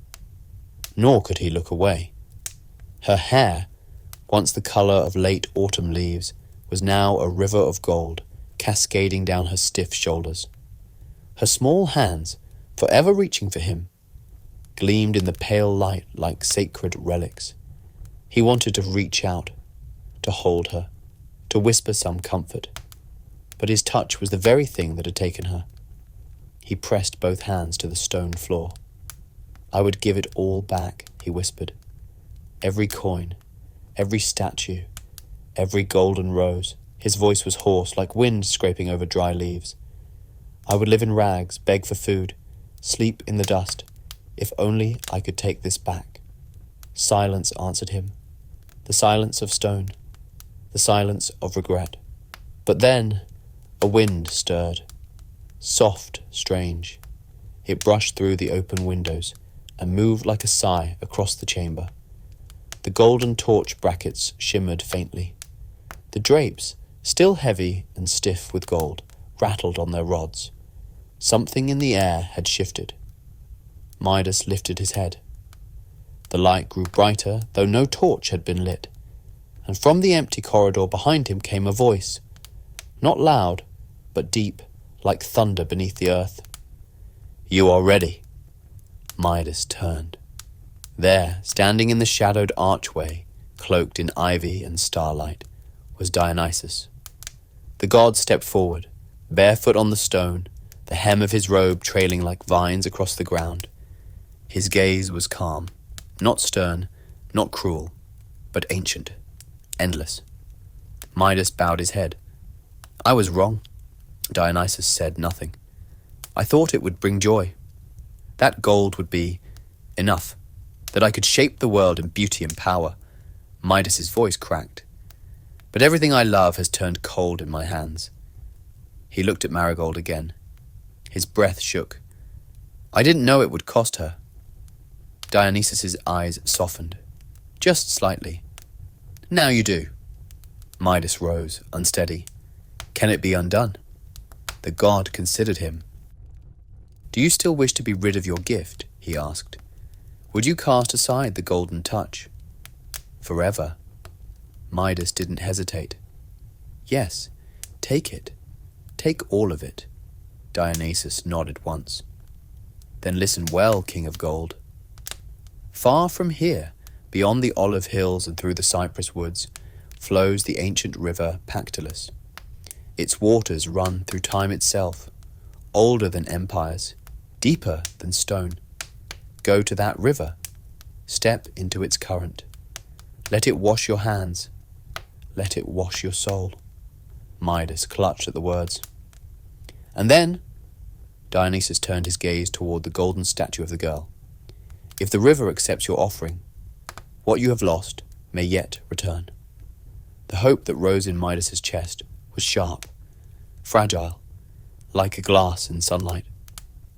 nor could he look away. Her hair, once the colour of late autumn leaves, was now a river of gold, cascading down her stiff shoulders. Her small hands, forever reaching for him, gleamed in the pale light like sacred relics. He wanted to reach out, to hold her, to whisper some comfort, but his touch was the very thing that had taken her. He pressed both hands to the stone floor. "I would give it all back," he whispered. "Every coin, every statue, every golden rose." His voice was hoarse, like wind scraping over dry leaves. "I would live in rags, beg for food, sleep in the dust, if only I could take this back." Silence answered him, the silence of stone, the silence of regret. But then a wind stirred, soft, strange. It brushed through the open windows and moved like a sigh across the chamber. The golden torch brackets shimmered faintly. The drapes, still heavy and stiff with gold, rattled on their rods. Something in the air had shifted. Midas lifted his head. The light grew brighter, though no torch had been lit, and from the empty corridor behind him came a voice, not loud, but deep, like thunder beneath the earth. "You are ready." Midas turned. There, standing in the shadowed archway, cloaked in ivy and starlight, was Dionysus. The god stepped forward, barefoot on the stone, the hem of his robe trailing like vines across the ground. His gaze was calm, not stern, not cruel, but ancient, endless. Midas bowed his head. "I was wrong." Dionysus said nothing. "I thought it would bring joy. That gold would be enough, that I could shape the world in beauty and power." Midas's voice cracked. "But everything I love has turned cold in my hands." He looked at Marigold again. His breath shook. "I didn't know it would cost her." Dionysus's eyes softened, just slightly. "Now you do." Midas rose, unsteady. "Can it be undone?" The god considered him. "Do you still wish to be rid of your gift?" he asked. "Would you cast aside the golden touch? Forever?" Midas didn't hesitate. "Yes, take it. Take all of it." Dionysus nodded once. "Then listen well, King of Gold. Far from here, beyond the olive hills and through the cypress woods, flows the ancient river Pactolus. Its waters run through time itself, older than empires. deeper than stone. Go to that river. Step into its current. Let it wash your hands. Let it wash your soul. Midas clutched at the words. And then Dionysus turned his gaze toward the golden statue of the girl. If the river accepts your offering, what you have lost may yet return. The hope that rose in Midas's chest was sharp, fragile, like a glass in sunlight.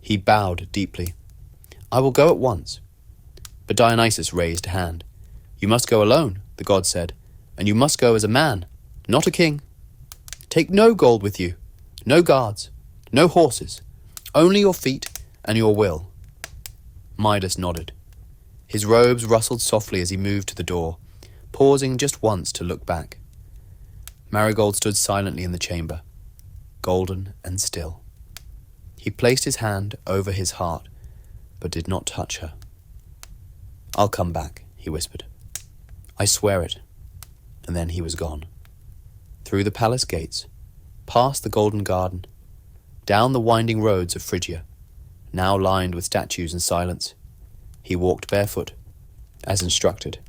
He bowed deeply. I will go at once. But Dionysus raised a hand. You must go alone, the god said, and you must go as a man, not a king. Take no gold with you, no guards, no horses, only your feet and your will. Midas nodded. His robes rustled softly as he moved to the door, pausing just once to look back. Marigold stood silently in the chamber, golden and still. He placed his hand over his heart, but did not touch her. I'll come back, he whispered. I swear it. And then he was gone. Through the palace gates, past the golden garden, down the winding roads of Phrygia, now lined with statues and silence, he walked barefoot, as instructed.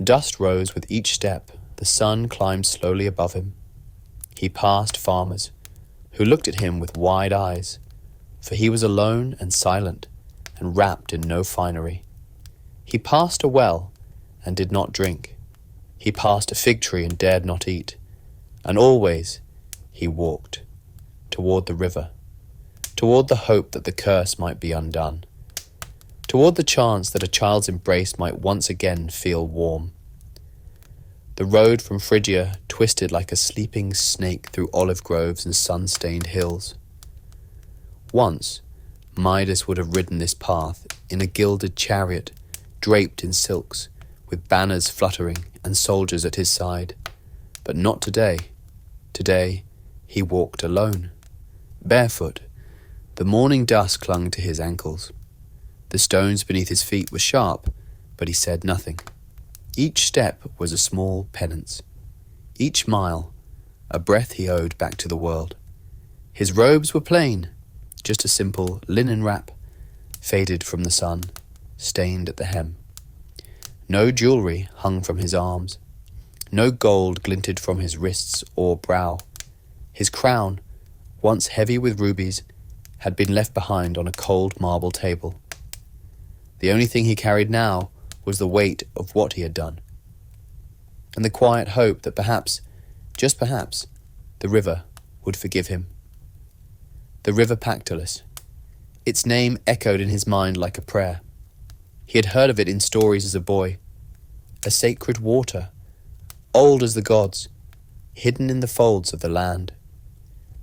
Dust rose with each step, the sun climbed slowly above him. He passed farmers, who looked at him with wide eyes, for he was alone and silent, and wrapped in no finery. He passed a well, and did not drink. He passed a fig tree and dared not eat. And always he walked, toward the river, toward the hope that the curse might be undone, toward the chance that a child's embrace might once again feel warm. The road from Phrygia twisted like a sleeping snake through olive groves and sun-stained hills. Once, Midas would have ridden this path in a gilded chariot, draped in silks, with banners fluttering and soldiers at his side. But not today. Today, he walked alone, barefoot. The morning dust clung to his ankles. The stones beneath his feet were sharp, but he said nothing. Each step was a small penance. Each mile, a breath he owed back to the world. His robes were plain, just a simple linen wrap, faded from the sun, stained at the hem. No jewelry hung from his arms. No gold glinted from his wrists or brow. His crown, once heavy with rubies, had been left behind on a cold marble table. The only thing he carried now was the weight of what he had done, and the quiet hope that perhaps, just perhaps, the river would forgive him. The river Pactolus. Its name echoed in his mind like a prayer. He had heard of it in stories as a boy. A sacred water, old as the gods, hidden in the folds of the land.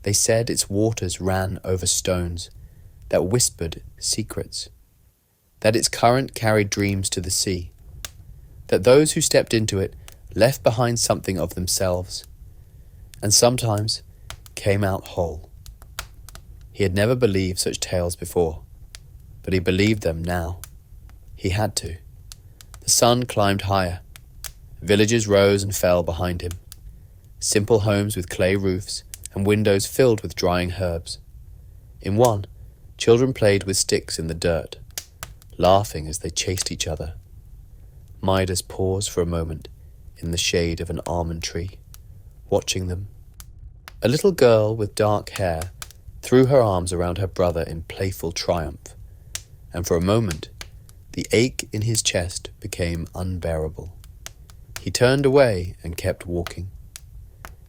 They said its waters ran over stones that whispered secrets, that its current carried dreams to the sea, that those who stepped into it left behind something of themselves, and sometimes came out whole. He had never believed such tales before, but he believed them now. He had to. The sun climbed higher. Villages rose and fell behind him. Simple homes with clay roofs and windows filled with drying herbs. In one, children played with sticks in the dirt, laughing as they chased each other. Midas paused for a moment in the shade of an almond tree, watching them. A little girl with dark hair threw her arms around her brother in playful triumph, and for a moment, the ache in his chest became unbearable. He turned away and kept walking.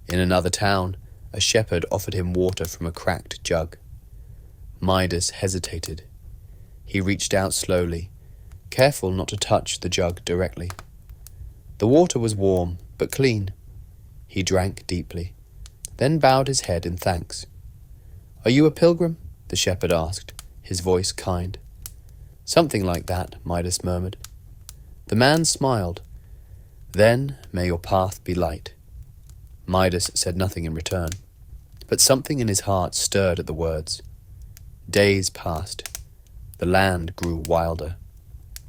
In another town, a shepherd offered him water from a cracked jug. Midas hesitated. He reached out slowly, careful not to touch the jug directly. The water was warm, but clean. He drank deeply, then bowed his head in thanks. "Are you a pilgrim?" the shepherd asked, his voice kind. "Something like that," Midas murmured. The man smiled. "Then may your path be light." Midas said nothing in return, but something in his heart stirred at the words. Days passed. The land grew wilder.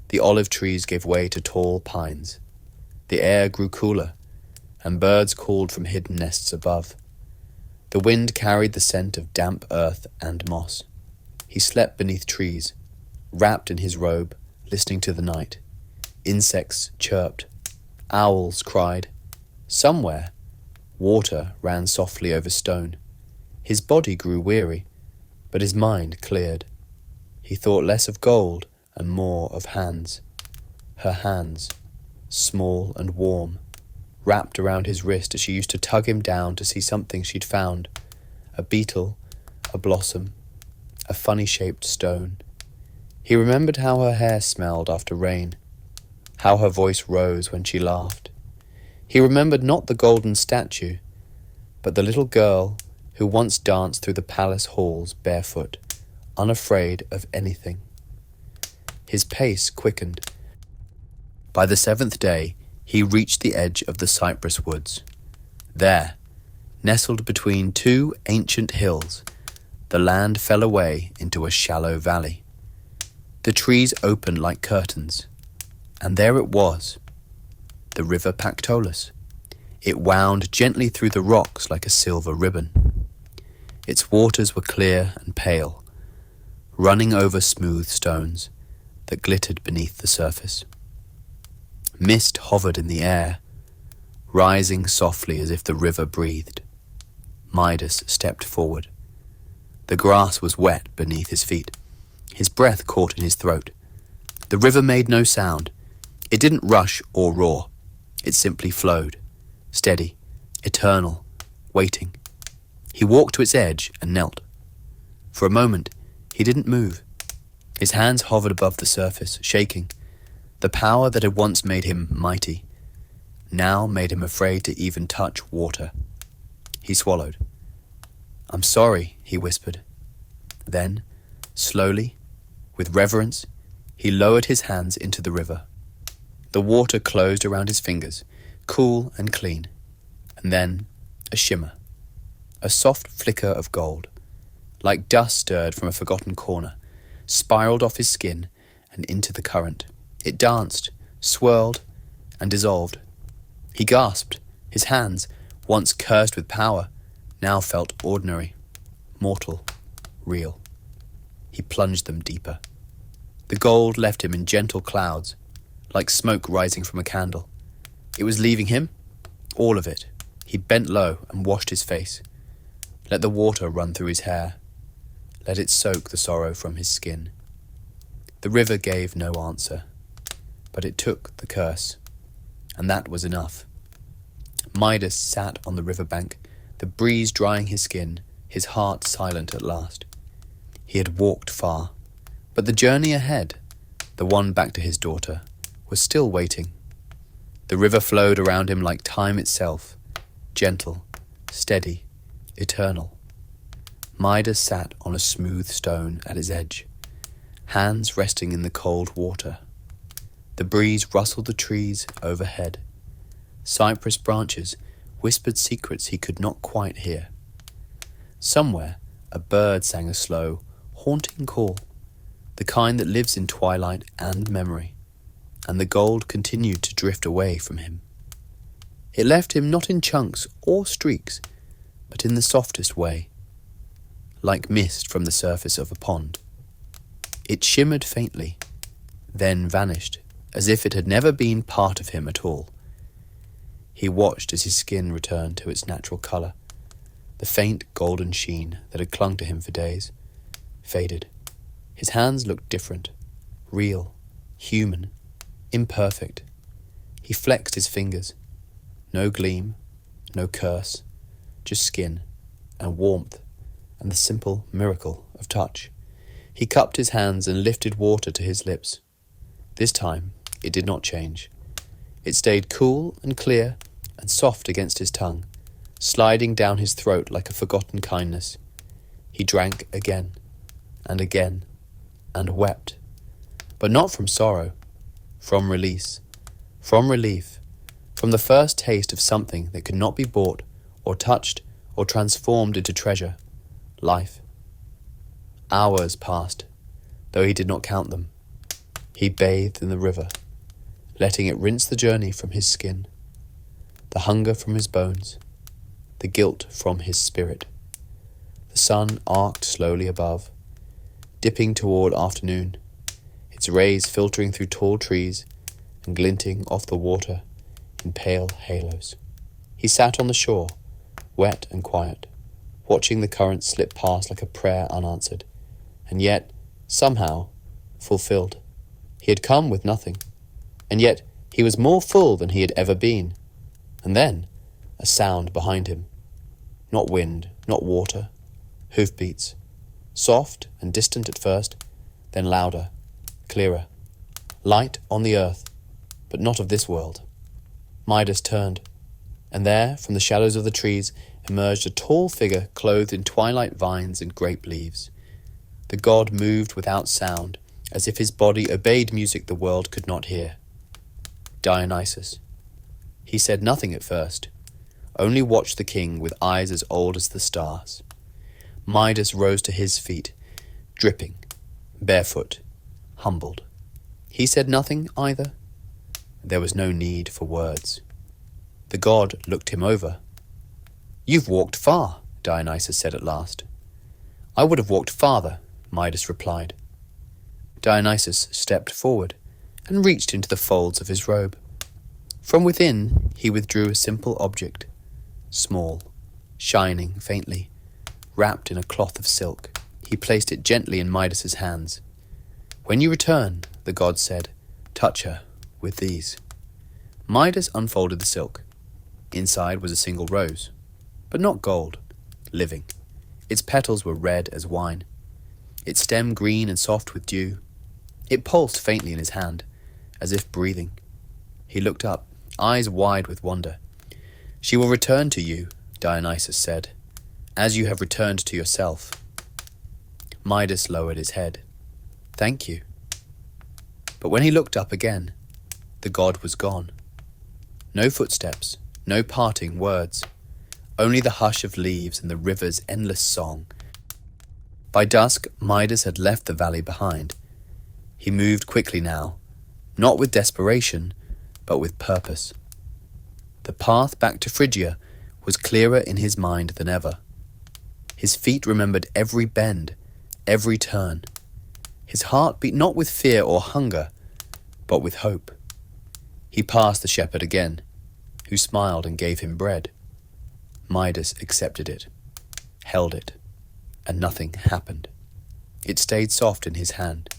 The olive trees gave way to tall pines. The air grew cooler, and birds called from hidden nests above. The wind carried the scent of damp earth and moss. He slept beneath trees, wrapped in his robe, listening to the night. Insects chirped. Owls cried. Somewhere, water ran softly over stone. His body grew weary, but his mind cleared. He thought less of gold and more of hands. Her hands, small and warm, wrapped around his wrist as she used to tug him down to see something she'd found. A beetle, a blossom, a funny-shaped stone. He remembered how her hair smelled after rain, how her voice rose when she laughed. He remembered not the golden statue, but the little girl who once danced through the palace halls barefoot, unafraid of anything. His pace quickened. By the 7th day, he reached the edge of the cypress woods. There, nestled between two ancient hills, the land fell away into a shallow valley. The trees opened like curtains, and there it was, the river Pactolus. It wound gently through the rocks like a silver ribbon. Its waters were clear and pale, running over smooth stones that glittered beneath the surface. Mist hovered in the air, rising softly as if the river breathed. Midas stepped forward. The grass was wet beneath his feet. His breath caught in his throat. The river made no sound. It didn't rush or roar. It simply flowed, steady, eternal, waiting. He walked to its edge and knelt. For a moment, he didn't move. His hands hovered above the surface, shaking. The power that had once made him mighty now made him afraid to even touch water. He swallowed. "I'm sorry," he whispered. Then, slowly, with reverence, he lowered his hands into the river. The water closed around his fingers, cool and clean. And then, a shimmer, a soft flicker of gold, like dust stirred from a forgotten corner, spiraled off his skin and into the current. It danced, swirled, and dissolved. He gasped. His hands, once cursed with power, now felt ordinary, mortal, real. He plunged them deeper. The gold left him in gentle clouds, like smoke rising from a candle. It was leaving him, all of it. He bent low and washed his face. Let the water run through his hair. Let it soak the sorrow from his skin. The river gave no answer, but it took the curse, and that was enough. Midas sat on the riverbank, the breeze drying his skin, his heart silent at last. He had walked far, but the journey ahead, the one back to his daughter, was still waiting. The river flowed around him like time itself, gentle, steady, eternal. Midas sat on a smooth stone at its edge, hands resting in the cold water. The breeze rustled the trees overhead. Cypress branches whispered secrets he could not quite hear. Somewhere, a bird sang a slow, haunting call, the kind that lives in twilight and memory, and the gold continued to drift away from him. It left him not in chunks or streaks, but in the softest way, like mist from the surface of a pond. It shimmered faintly, then vanished, as if it had never been part of him at all. He watched as his skin returned to its natural colour. The faint golden sheen that had clung to him for days faded. His hands looked different, real, human, imperfect. He flexed his fingers. No gleam, no curse, just skin and warmth and the simple miracle of touch. He cupped his hands and lifted water to his lips. This time, it did not change. It stayed cool and clear and soft against his tongue, sliding down his throat like a forgotten kindness. He drank again and again and wept, but not from sorrow, from release, from relief, from the first taste of something that could not be bought or touched or transformed into treasure, life. Hours passed, though he did not count them. He bathed in the river, letting it rinse the journey from his skin, the hunger from his bones, the guilt from his spirit. The sun arced slowly above. dipping toward afternoon, its rays filtering through tall trees and glinting off the water in pale halos. He sat on the shore, wet and quiet, watching the current slip past like a prayer unanswered, and yet, somehow, fulfilled. He had come with nothing, and yet he was more full than he had ever been. And then, a sound behind him. Not wind, not water, hoofbeats. Soft and distant at first, then louder, clearer. Light on the earth, but not of this world. Midas turned, and there, from the shadows of the trees, emerged a tall figure clothed in twilight vines and grape leaves. The god moved without sound, as if his body obeyed music the world could not hear. Dionysus. He said nothing at first, only watched the king with eyes as old as the stars. Midas rose to his feet, dripping, barefoot, humbled. He said nothing either. There was no need for words. The god looked him over. "You've walked far," Dionysus said at last. "I would have walked farther," Midas replied. Dionysus stepped forward and reached into the folds of his robe. From within he withdrew a simple object, small, shining faintly, wrapped in a cloth of silk. He placed it gently in Midas's hands. "When you return," the god said, "touch her with these." Midas unfolded the silk. Inside was a single rose, but not gold, living. Its petals were red as wine, its stem green and soft with dew. It pulsed faintly in his hand, as if breathing. He looked up, eyes wide with wonder. "She will return to you," Dionysus said, "as you have returned to yourself." Midas lowered his head. "Thank you." But when he looked up again, the god was gone. No footsteps, no parting words, only the hush of leaves and the river's endless song. By dusk, Midas had left the valley behind. He moved quickly now, not with desperation, but with purpose. The path back to Phrygia was clearer in his mind than ever. His feet remembered every bend, every turn. His heart beat not with fear or hunger, but with hope. He passed the shepherd again, who smiled and gave him bread. Midas accepted it, held it, and nothing happened. It stayed soft in his hand.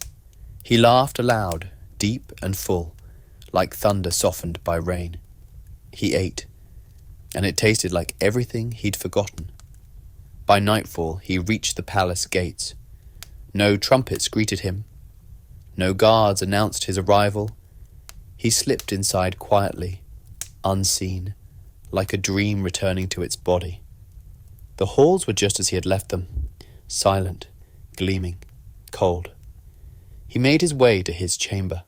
He laughed aloud, deep and full, like thunder softened by rain. He ate, and it tasted like everything he'd forgotten. By nightfall he reached the palace gates. No trumpets greeted him. No guards announced his arrival. He slipped inside quietly, unseen, like a dream returning to its body. The halls were just as he had left them, silent, gleaming, cold. He made his way to his chamber,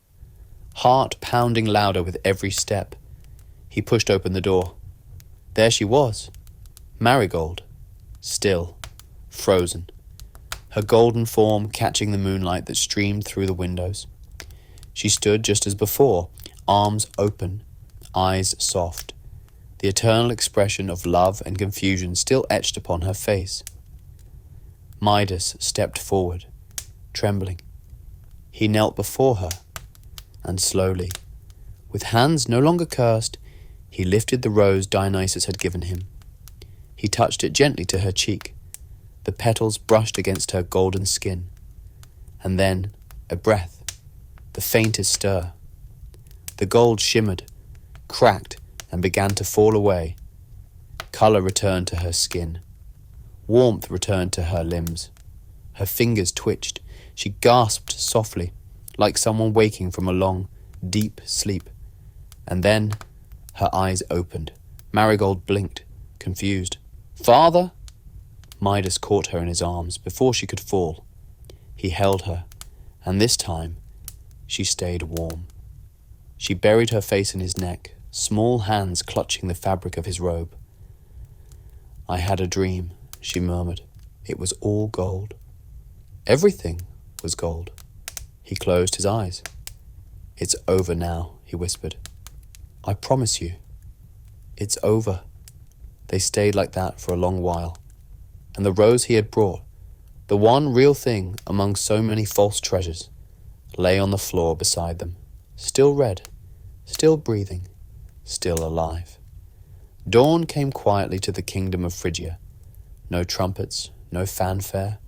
heart pounding louder with every step. He pushed open the door. There she was, Marigold, still, frozen, her golden form catching the moonlight that streamed through the windows. She stood just as before, arms open, eyes soft, the eternal expression of love and confusion still etched upon her face. Midas stepped forward, trembling. He knelt before her, and slowly, with hands no longer cursed, he lifted the rose Dionysus had given him. He touched it gently to her cheek. The petals brushed against her golden skin. And then, a breath, the faintest stir. The gold shimmered, cracked, and began to fall away. Colour returned to her skin. Warmth returned to her limbs. Her fingers twitched. She gasped softly, like someone waking from a long, deep sleep. And then her eyes opened. Marigold blinked, confused. "Father?" Midas caught her in his arms before she could fall. He held her, and this time she stayed warm. She buried her face in his neck, small hands clutching the fabric of his robe. "I had a dream," she murmured. "It was all gold. Everything was gold." He closed his eyes. "It's over now," he whispered. "I promise you. It's over." They stayed like that for a long while, and the rose he had brought The one real thing among so many false treasures lay on the floor beside them, still red, still breathing, still alive. Dawn came quietly to the kingdom of Phrygia. No trumpets, no fanfare,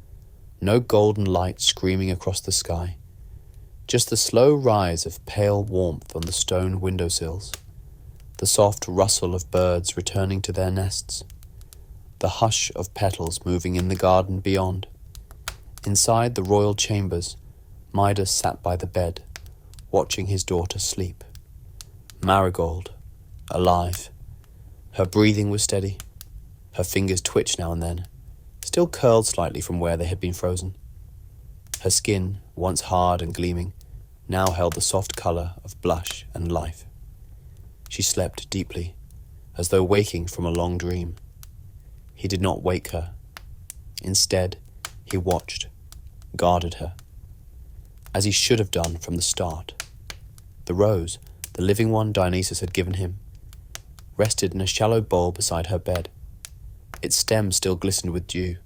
no golden light screaming across the sky. Just the slow rise of pale warmth on the stone windowsills, the soft rustle of birds returning to their nests, the hush of petals moving in the garden beyond. Inside the royal chambers, Midas sat by the bed, watching his daughter sleep. Marigold, alive. Her breathing was steady. Her fingers twitched now and then, still curled slightly from where they had been frozen. Her skin, once hard and gleaming, now held the soft colour of blush and life. She slept deeply, as though waking from a long dream. He did not wake her. Instead, he watched, guarded her, as he should have done from the start. The rose, the living one Dionysus had given him, rested in a shallow bowl beside her bed. Its stem still glistened with dew.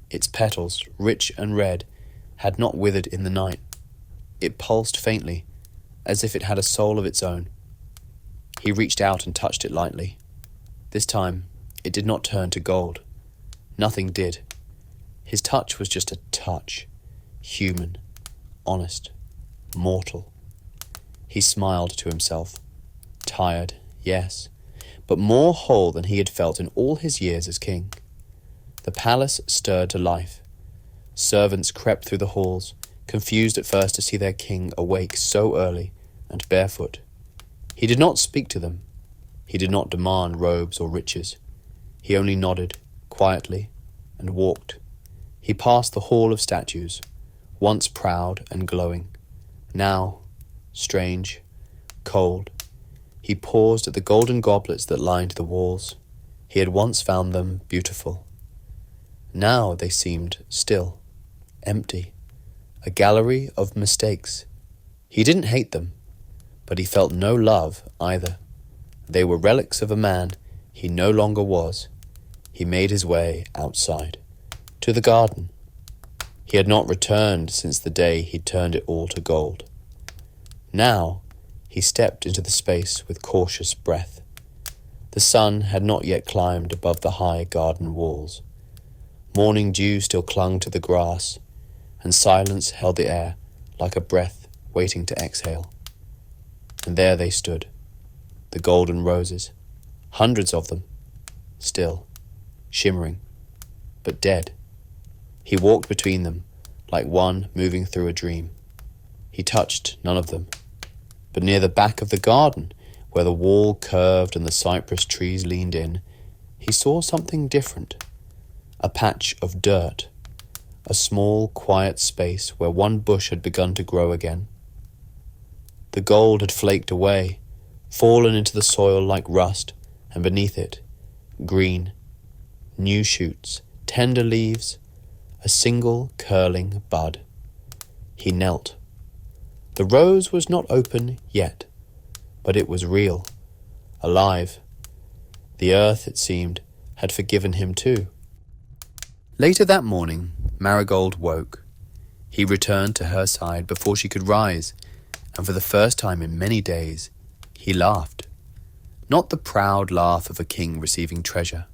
Its petals, rich and red, had not withered in the night. It pulsed faintly, as if it had a soul of its own. He reached out and touched it lightly. This time, it did not turn to gold. Nothing did. His touch was just a touch, human, honest, mortal. He smiled to himself. Tired, yes, but more whole than he had felt in all his years as king. The palace stirred to life. Servants crept through the halls, confused at first to see their king awake so early and barefoot. He did not speak to them. He did not demand robes or riches. He only nodded, quietly, and walked. He passed the hall of statues, once proud and glowing, now strange, cold. He paused at the golden goblets that lined the walls. He had once found them beautiful. Now they seemed still, empty, a gallery of mistakes. He didn't hate them, but he felt no love either. They were relics of a man he no longer was. He made his way outside, to the garden. He had not returned since the day he'd turned it all to gold. Now he stepped into the space with cautious breath. The sun had not yet climbed above the high garden walls. Morning dew still clung to the grass, and silence held the air like a breath waiting to exhale. And there they stood, the golden roses, hundreds of them, still, shimmering, but dead. He walked between them like one moving through a dream. He touched none of them, but near the back of the garden, where the wall curved and the cypress trees leaned in, he saw something different. A patch of dirt, a small, quiet space where one bush had begun to grow again. The gold had flaked away, fallen into the soil like rust, and beneath it, green, new shoots, tender leaves, a single curling bud. He knelt. The rose was not open yet, but it was real, alive. The earth, it seemed, had forgiven him too. Later that morning, Marigold woke. He returned to her side before she could rise, and for the first time in many days, he laughed. Not the proud laugh of a king receiving treasure.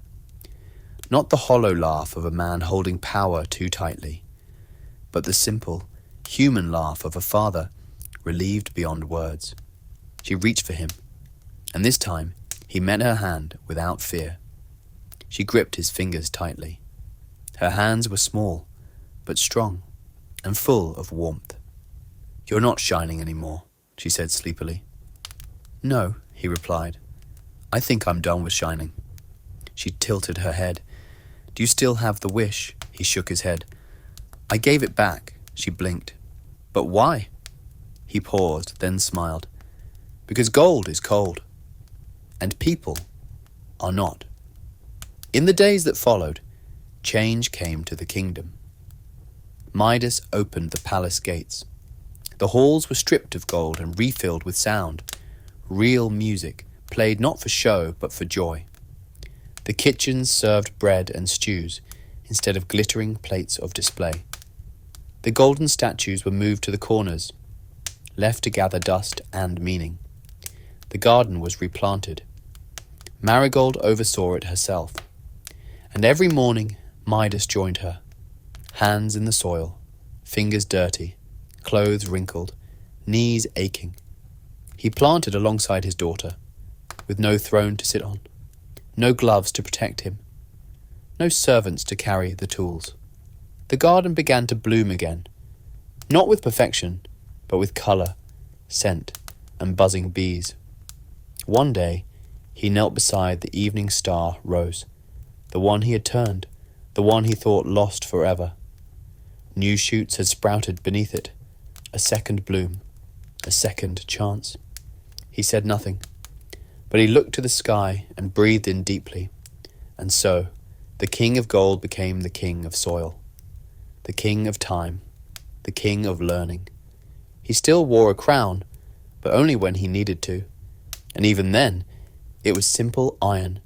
Not the hollow laugh of a man holding power too tightly, but the simple, human laugh of a father relieved beyond words. She reached for him, and this time he met her hand without fear. She gripped his fingers tightly. Her hands were small, but strong, and full of warmth. "You're not shining anymore," she said sleepily. "No," he replied. "I think I'm done with shining." She tilted her head. "Do you still have the wish?" He shook his head. "I gave it back," she blinked. "But why?" He paused, then smiled. "Because gold is cold, and people are not." In the days that followed, change came to the kingdom. Midas opened the palace gates. The halls were stripped of gold and refilled with sound. Real music, played not for show but for joy. The kitchens served bread and stews, instead of glittering plates of display. The golden statues were moved to the corners, left to gather dust and meaning. The garden was replanted. Marigold oversaw it herself, and every morning Midas joined her, hands in the soil, fingers dirty, clothes wrinkled, knees aching. He planted alongside his daughter, with no throne to sit on, no gloves to protect him, no servants to carry the tools. The garden began to bloom again, not with perfection, but with colour, scent, and buzzing bees. One day, he knelt beside the evening star rose, the one he had turned, the one he thought lost forever. New shoots had sprouted beneath it, a second bloom, a second chance. He said nothing, but he looked to the sky and breathed in deeply, and so the king of gold became the king of soil, the king of time, the king of learning. He still wore a crown, but only when he needed to, and even then it was simple iron,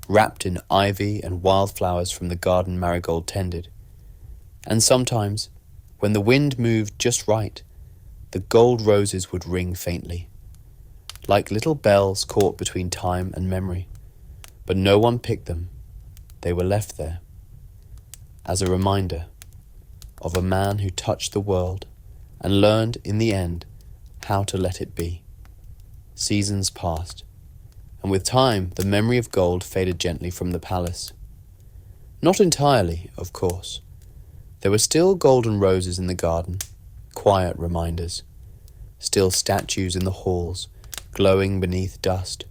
wrapped in ivy and wildflowers from the garden Marigold tended. And sometimes, when the wind moved just right, the gold roses would ring faintly, like little bells caught between time and memory, but no one picked them. They were left there, as a reminder of a man who touched the world and learned in the end how to let it be. Seasons passed, and with time the memory of gold faded gently from the palace. Not entirely, of course. There were still golden roses in the garden, quiet reminders, still statues in the halls, glowing beneath dust,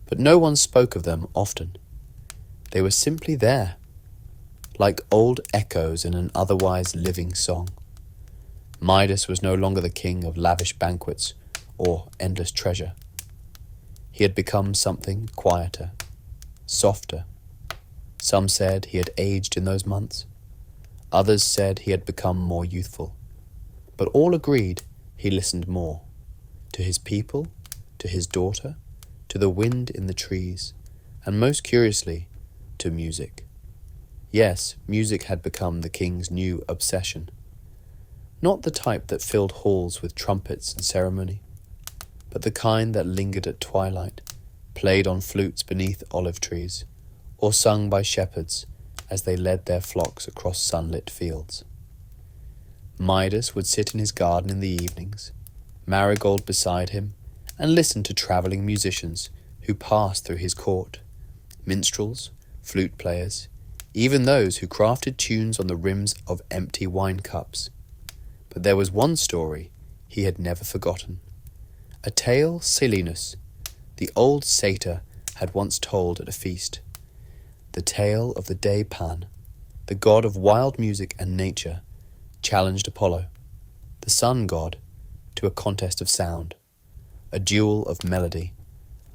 but no one spoke of them often. They were simply there, like old echoes in an otherwise living song. Midas was no longer the king of lavish banquets or endless treasure. He had become something quieter, softer. Some said he had aged in those months. Others said he had become more youthful. But all agreed he listened more, to his people, to his daughter, to the wind in the trees, and most curiously, to music. Yes, music had become the king's new obsession. Not the type that filled halls with trumpets and ceremony, but the kind that lingered at twilight, played on flutes beneath olive trees, or sung by shepherds as they led their flocks across sunlit fields. Midas would sit in his garden in the evenings, Marigold beside him, and listen to travelling musicians who passed through his court, minstrels, flute players, even those who crafted tunes on the rims of empty wine cups. But there was one story he had never forgotten, a tale Silenus, the old satyr, had once told at a feast, the tale of the day Pan, the god of wild music and nature, challenged Apollo, the sun god, to a contest of sound, a duel of melody,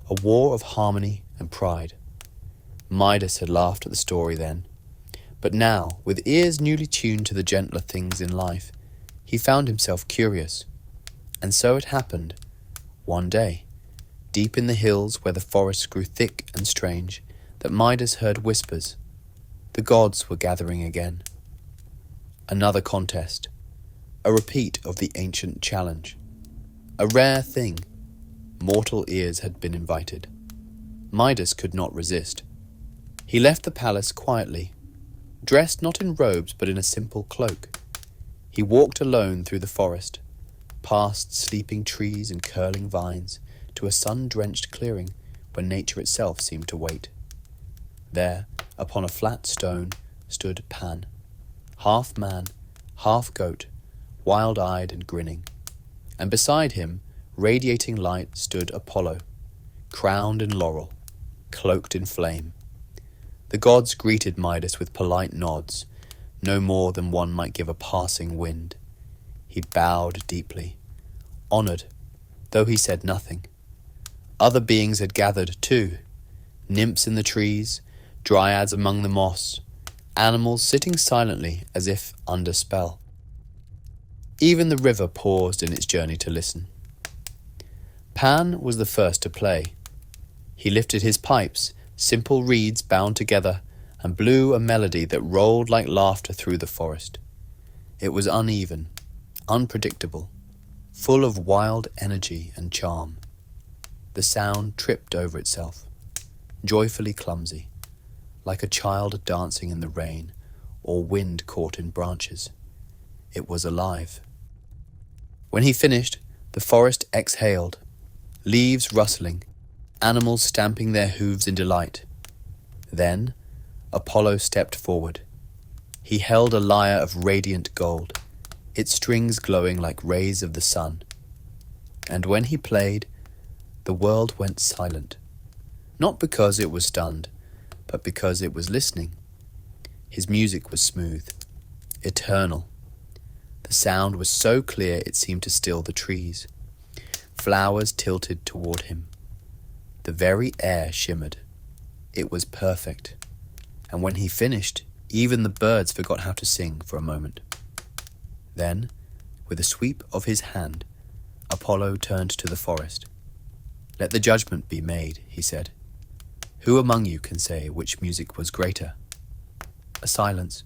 a war of harmony and pride. Midas had laughed at the story then, but now, with ears newly tuned to the gentler things in life, he found himself curious. And so it happened, one day, deep in the hills where the forests grew thick and strange, that Midas heard whispers. The gods were gathering again. Another contest, a repeat of the ancient challenge. A rare thing. Mortal ears had been invited. Midas could not resist. He left the palace quietly, dressed not in robes but in a simple cloak. He walked alone through the forest, past sleeping trees and curling vines, to a sun-drenched clearing where nature itself seemed to wait. There, upon a flat stone, stood Pan, half man, half goat, wild-eyed and grinning. And beside him, radiating light, stood Apollo, crowned in laurel, cloaked in flame. The gods greeted Midas with polite nods, no more than one might give a passing wind. He bowed deeply, honoured, though he said nothing. Other beings had gathered too, nymphs in the trees, dryads among the moss, animals sitting silently as if under spell. Even the river paused in its journey to listen. Pan was the first to play. He lifted his pipes, simple reeds bound together, and blew a melody that rolled like laughter through the forest. It was uneven, unpredictable, full of wild energy and charm. The sound tripped over itself, joyfully clumsy, like a child dancing in the rain or wind caught in branches. It was alive. When he finished, the forest exhaled, leaves rustling, animals stamping their hooves in delight. Then Apollo stepped forward. He held a lyre of radiant gold, its strings glowing like rays of the sun. And when he played, the world went silent, not because it was stunned, but because it was listening. His music was smooth, eternal. The sound was so clear it seemed to still the trees. Flowers tilted toward him. The very air shimmered. It was perfect. And when he finished, even the birds forgot how to sing for a moment. Then, with a sweep of his hand, Apollo turned to the forest. "Let the judgment be made," he said. "Who among you can say which music was greater?" A silence,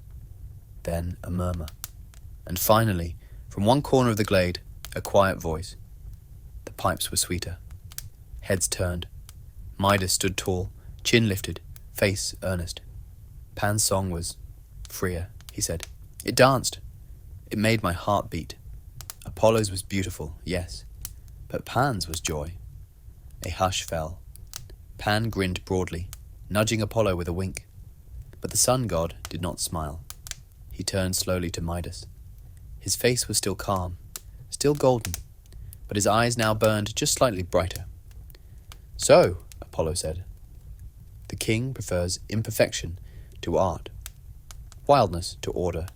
then a murmur, and finally, from one corner of the glade, a quiet voice. The pipes were sweeter. Heads turned. Midas stood tall, chin lifted, face earnest. Pan's song was freer, he said. It danced. It made my heart beat. Apollo's was beautiful, yes, but Pan's was joy. A hush fell. Pan grinned broadly, nudging Apollo with a wink. But the sun god did not smile. He turned slowly to Midas. His face was still calm, still golden, but his eyes now burned just slightly brighter. "So," Apollo said, "the king prefers imperfection to art, wildness to order,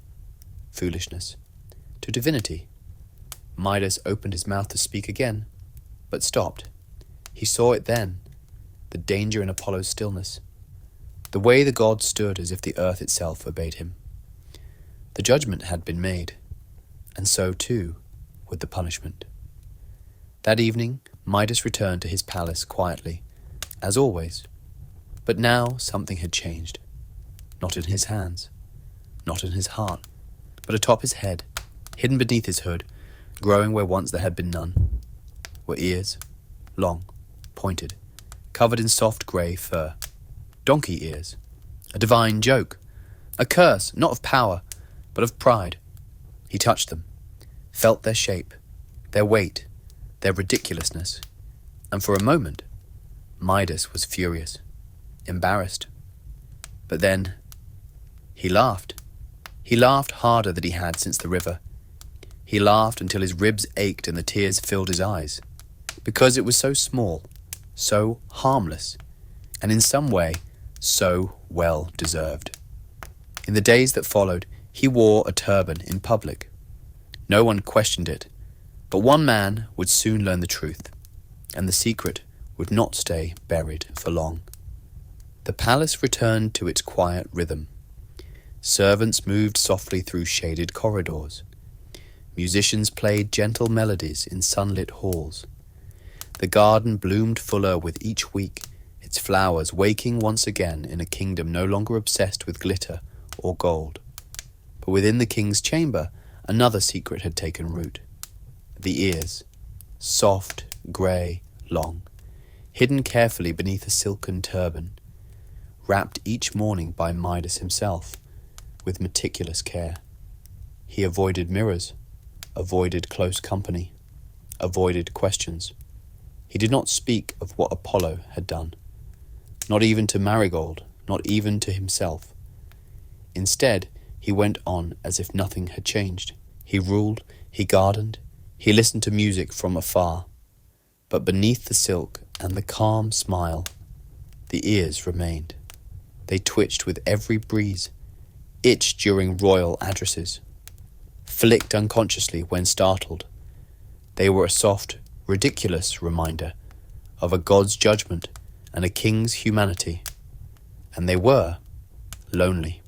foolishness to divinity." Midas opened his mouth to speak again, but stopped. He saw it then, the danger in Apollo's stillness, the way the god stood as if the earth itself obeyed him. The judgment had been made, and so too would the punishment. That evening, Midas returned to his palace quietly, as always. But now something had changed. Not in his hands, not in his heart, but atop his head, hidden beneath his hood, growing where once there had been none, were ears, long, pointed, covered in soft grey fur. Donkey ears. A divine joke. A curse, not of power, but of pride. He touched them, felt their shape, their weight, their ridiculousness, and for a moment, Midas was furious, embarrassed. But then, he laughed. He laughed harder than he had since the river. He laughed until his ribs ached and the tears filled his eyes, because it was so small, so harmless, and in some way, so well deserved. In the days that followed, he wore a turban in public. No one questioned it, but one man would soon learn the truth, and the secret would not stay buried for long. The palace returned to its quiet rhythm. Servants moved softly through shaded corridors. Musicians played gentle melodies in sunlit halls. The garden bloomed fuller with each week, its flowers waking once again in a kingdom no longer obsessed with glitter or gold. But within the king's chamber, another secret had taken root. The ears, soft, grey, long, hidden carefully beneath a silken turban, wrapped each morning by Midas himself, with meticulous care. He avoided mirrors, avoided close company, avoided questions. He did not speak of what Apollo had done, not even to Marigold, not even to himself. Instead, he went on as if nothing had changed. He ruled, he gardened, he listened to music from afar. But beneath the silk and the calm smile, the ears remained. They twitched with every breeze, itched during royal addresses, flicked unconsciously when startled. They were a soft, ridiculous reminder of a god's judgment and a king's humanity. And they were lonely.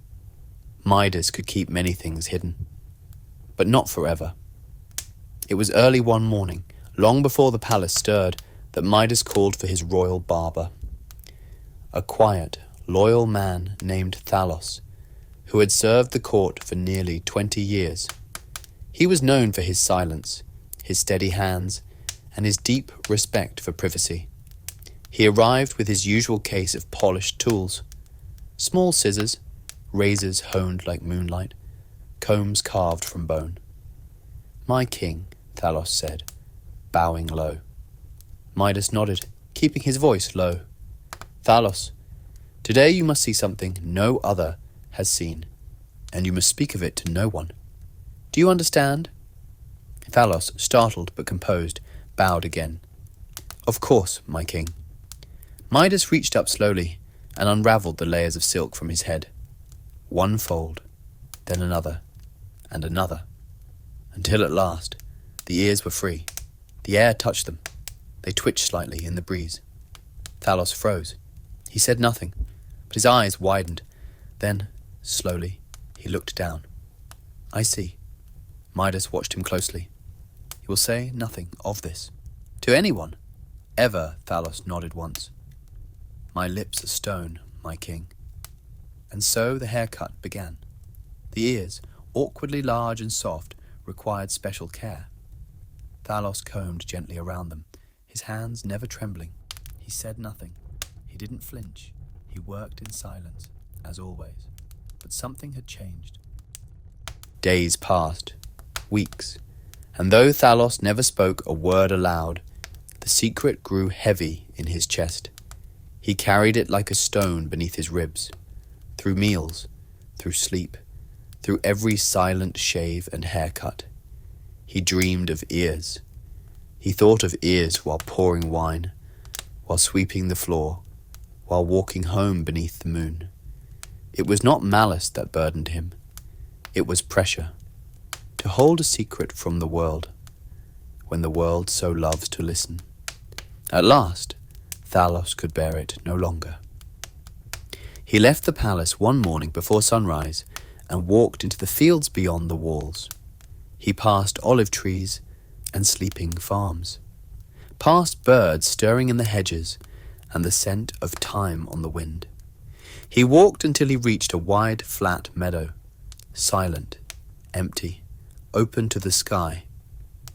Midas could keep many things hidden, but not forever. It was early one morning, long before the palace stirred, that Midas called for his royal barber. A quiet, loyal man named Thalos, who had served the court for nearly 20 years. He was known for his silence, his steady hands, and his deep respect for privacy. He arrived with his usual case of polished tools: small scissors, razors honed like moonlight, combs carved from bone. "My king," Thalos said, bowing low. Midas nodded, keeping his voice low. "Thalos, today you must see something no other has seen, and you must speak of it to no one. Do you understand?" Thalos, startled but composed, bowed again. "Of course, my king." Midas reached up slowly and unravelled the layers of silk from his head. One fold, then another, and another, until at last the ears were free. The air touched them. They twitched slightly in the breeze. Thalos froze. He said nothing, but his eyes widened. Then, slowly, he looked down. "I see." Midas watched him closely. "You will say nothing of this to anyone?" "Ever," Thalos nodded once. "My lips are stone, my king." And so the haircut began. The ears, awkwardly large and soft, required special care. Thalos combed gently around them, his hands never trembling. He said nothing. He didn't flinch. He worked in silence, as always. But something had changed. Days passed, weeks, and though Thalos never spoke a word aloud, the secret grew heavy in his chest. He carried it like a stone beneath his ribs, through meals, through sleep, through every silent shave and haircut. He dreamed of ears. He thought of ears while pouring wine, while sweeping the floor, while walking home beneath the moon. It was not malice that burdened him. It was pressure. To hold a secret from the world, when the world so loves to listen. At last, Thalos could bear it no longer. He left the palace one morning before sunrise and walked into the fields beyond the walls. He passed olive trees and sleeping farms, past birds stirring in the hedges and the scent of thyme on the wind. He walked until he reached a wide, flat meadow, silent, empty, open to the sky.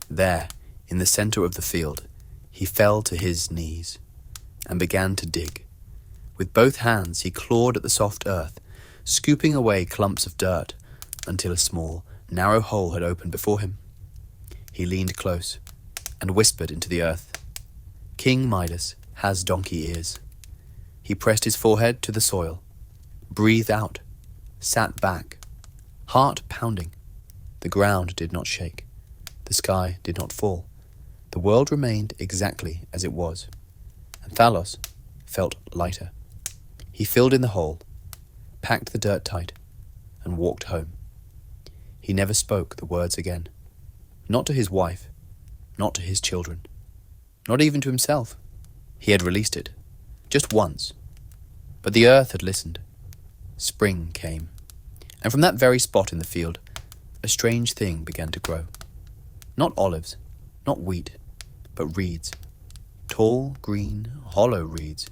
There, in the center of the field, he fell to his knees and began to dig. With both hands he clawed at the soft earth, scooping away clumps of dirt until a small, narrow hole had opened before him. He leaned close and whispered into the earth, "King Midas has donkey ears." He pressed his forehead to the soil, breathed out, sat back, heart pounding. The ground did not shake. The sky did not fall. The world remained exactly as it was. And Thalos felt lighter. He filled in the hole, packed the dirt tight, and walked home. He never spoke the words again. Not to his wife, not to his children, not even to himself. He had released it, just once. But the earth had listened. Spring came, and from that very spot in the field, a strange thing began to grow. Not olives, not wheat, but reeds. Tall, green, hollow reeds,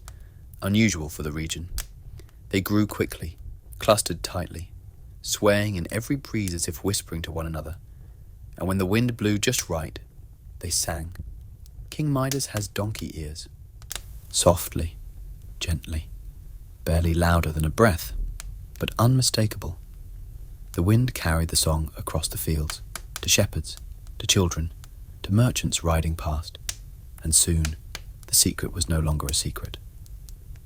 unusual for the region. They grew quickly, clustered tightly, swaying in every breeze as if whispering to one another. And when the wind blew just right, they sang. King Midas has donkey ears. Softly, gently, barely louder than a breath, but unmistakable. The wind carried the song across the fields, to shepherds, to children, to merchants riding past, and soon the secret was no longer a secret.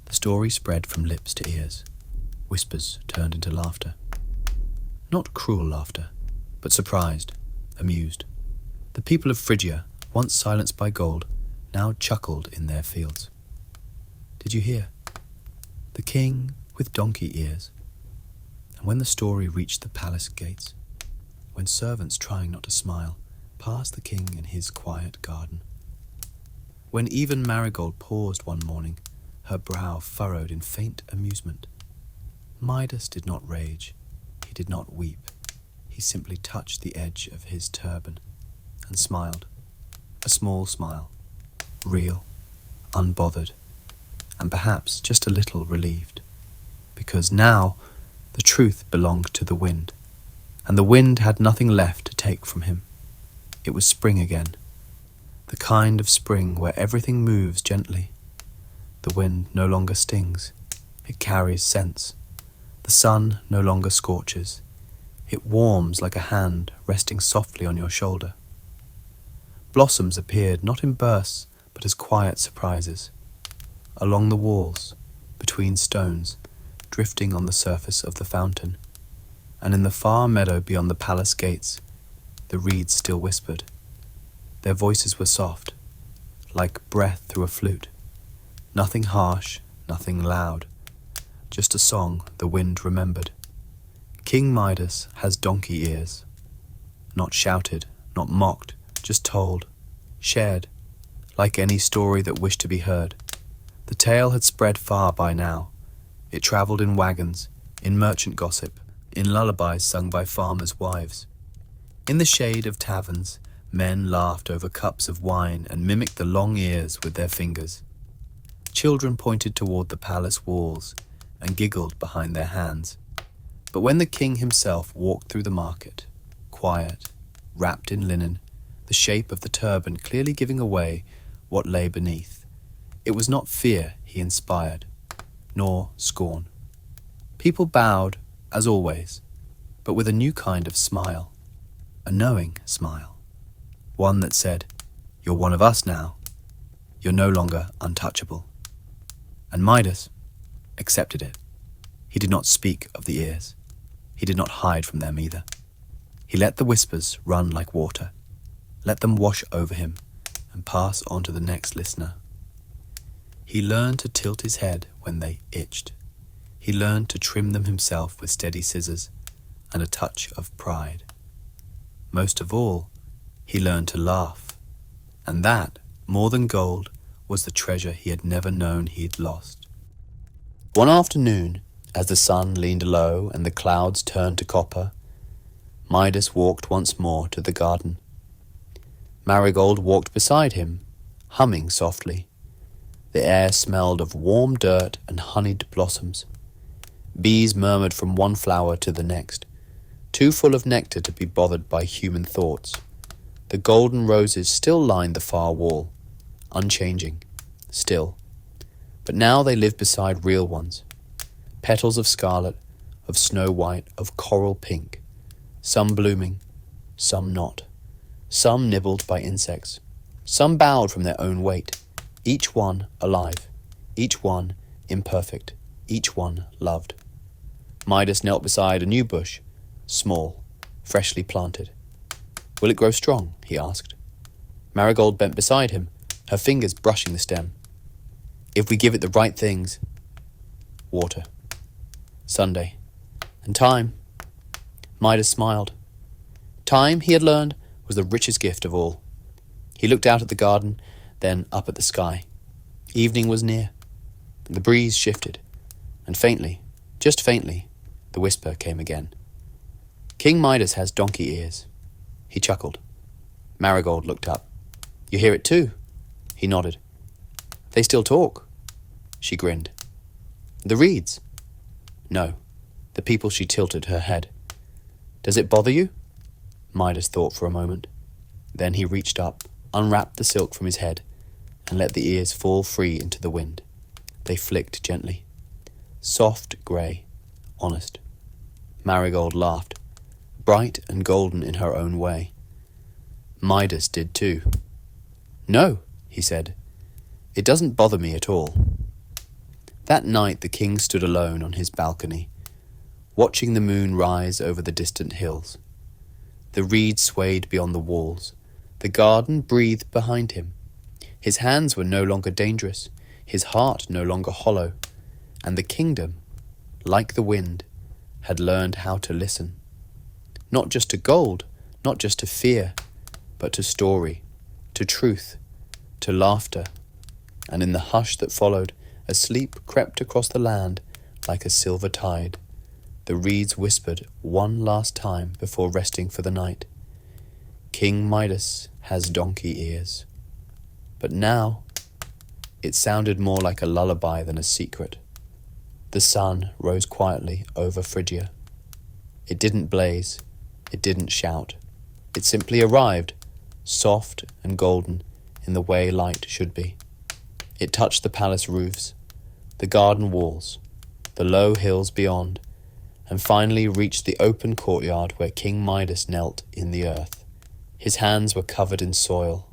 The story spread from lips to ears. Whispers turned into laughter. Not cruel laughter, but surprised, amused. The people of Phrygia, once silenced by gold, now chuckled in their fields. Did you hear? The king with donkey ears. And when the story reached the palace gates, when servants trying not to smile passed the king in his quiet garden, when even Marigold paused one morning, her brow furrowed in faint amusement, Midas did not rage, he did not weep. He simply touched the edge of his turban and smiled, a small smile, real, unbothered, and perhaps just a little relieved. because now the truth belonged to the wind, and the wind had nothing left to take from him. It was spring again, the kind of spring where everything moves gently. The wind no longer stings, it carries scents. The sun no longer scorches, it warms like a hand resting softly on your shoulder. Blossoms appeared not in bursts, but as quiet surprises. Along the walls, between stones, drifting on the surface of the fountain, and in the far meadow beyond the palace gates, the reeds still whispered. Their voices were soft, like breath through a flute. Nothing harsh, nothing loud, just a song the wind remembered. King Midas has donkey ears. Not shouted, not mocked, just told, shared, like any story that wished to be heard. The tale had spread far by now. It travelled in wagons, in merchant gossip, in lullabies sung by farmers' wives. In the shade of taverns, men laughed over cups of wine and mimicked the long ears with their fingers. Children pointed toward the palace walls and giggled behind their hands. But when the king himself walked through the market, quiet, wrapped in linen, the shape of the turban clearly giving away what lay beneath, it was not fear he inspired, nor scorn. People bowed, as always, but with a new kind of smile, a knowing smile, one that said, "You're one of us now. You're no longer untouchable." And Midas accepted it. He did not speak of the ears. He did not hide from them either. He let the whispers run like water, let them wash over him and pass on to the next listener. He learned to tilt his head when they itched. He learned to trim them himself with steady scissors and a touch of pride. Most of all, he learned to laugh, and that, more than gold, was the treasure he had never known he'd lost. One afternoon, as the sun leaned low and the clouds turned to copper, Midas walked once more to the garden. Marigold walked beside him, humming softly. The air smelled of warm dirt and honeyed blossoms. Bees murmured from one flower to the next, too full of nectar to be bothered by human thoughts. The golden roses still lined the far wall, unchanging, still. But now they lived beside real ones, petals of scarlet, of snow white, of coral pink, some blooming, some not, some nibbled by insects, some bowed from their own weight, each one alive, each one imperfect, each one loved. Midas knelt beside a new bush, small, freshly planted. "Will it grow strong?" he asked. Marigold bent beside him, her fingers brushing the stem. "If we give it the right things." Water. Sunday. And time. Midas smiled. Time, he had learned, was the richest gift of all. He looked out at the garden, then up at the sky. Evening was near. The breeze shifted, and faintly, just faintly, the whisper came again. "King Midas has donkey ears." He chuckled. Marigold looked up. "You hear it too?" He nodded. "They still talk." She grinned. "The reeds?" "No." The people she tilted her head. "Does it bother you?" Midas thought for a moment. Then he reached up, unwrapped the silk from his head, and let the ears fall free into the wind. They flicked gently. Soft grey, honest. Marigold laughed, bright and golden in her own way. Midas did too. "No," he said. "It doesn't bother me at all." That night the king stood alone on his balcony, watching the moon rise over the distant hills. The reeds swayed beyond the walls. The garden breathed behind him. His hands were no longer dangerous, his heart no longer hollow, and the kingdom, like the wind, had learned how to listen. Not just to gold, not just to fear, but to story, to truth, to laughter. And in the hush that followed, a sleep crept across the land like a silver tide. The reeds whispered one last time before resting for the night. King Midas has donkey ears. But now, it sounded more like a lullaby than a secret. The sun rose quietly over Phrygia. It didn't blaze, it didn't shout. It simply arrived, soft and golden in the way light should be. It touched the palace roofs, the garden walls, the low hills beyond, and finally reached the open courtyard where King Midas knelt in the earth. His hands were covered in soil,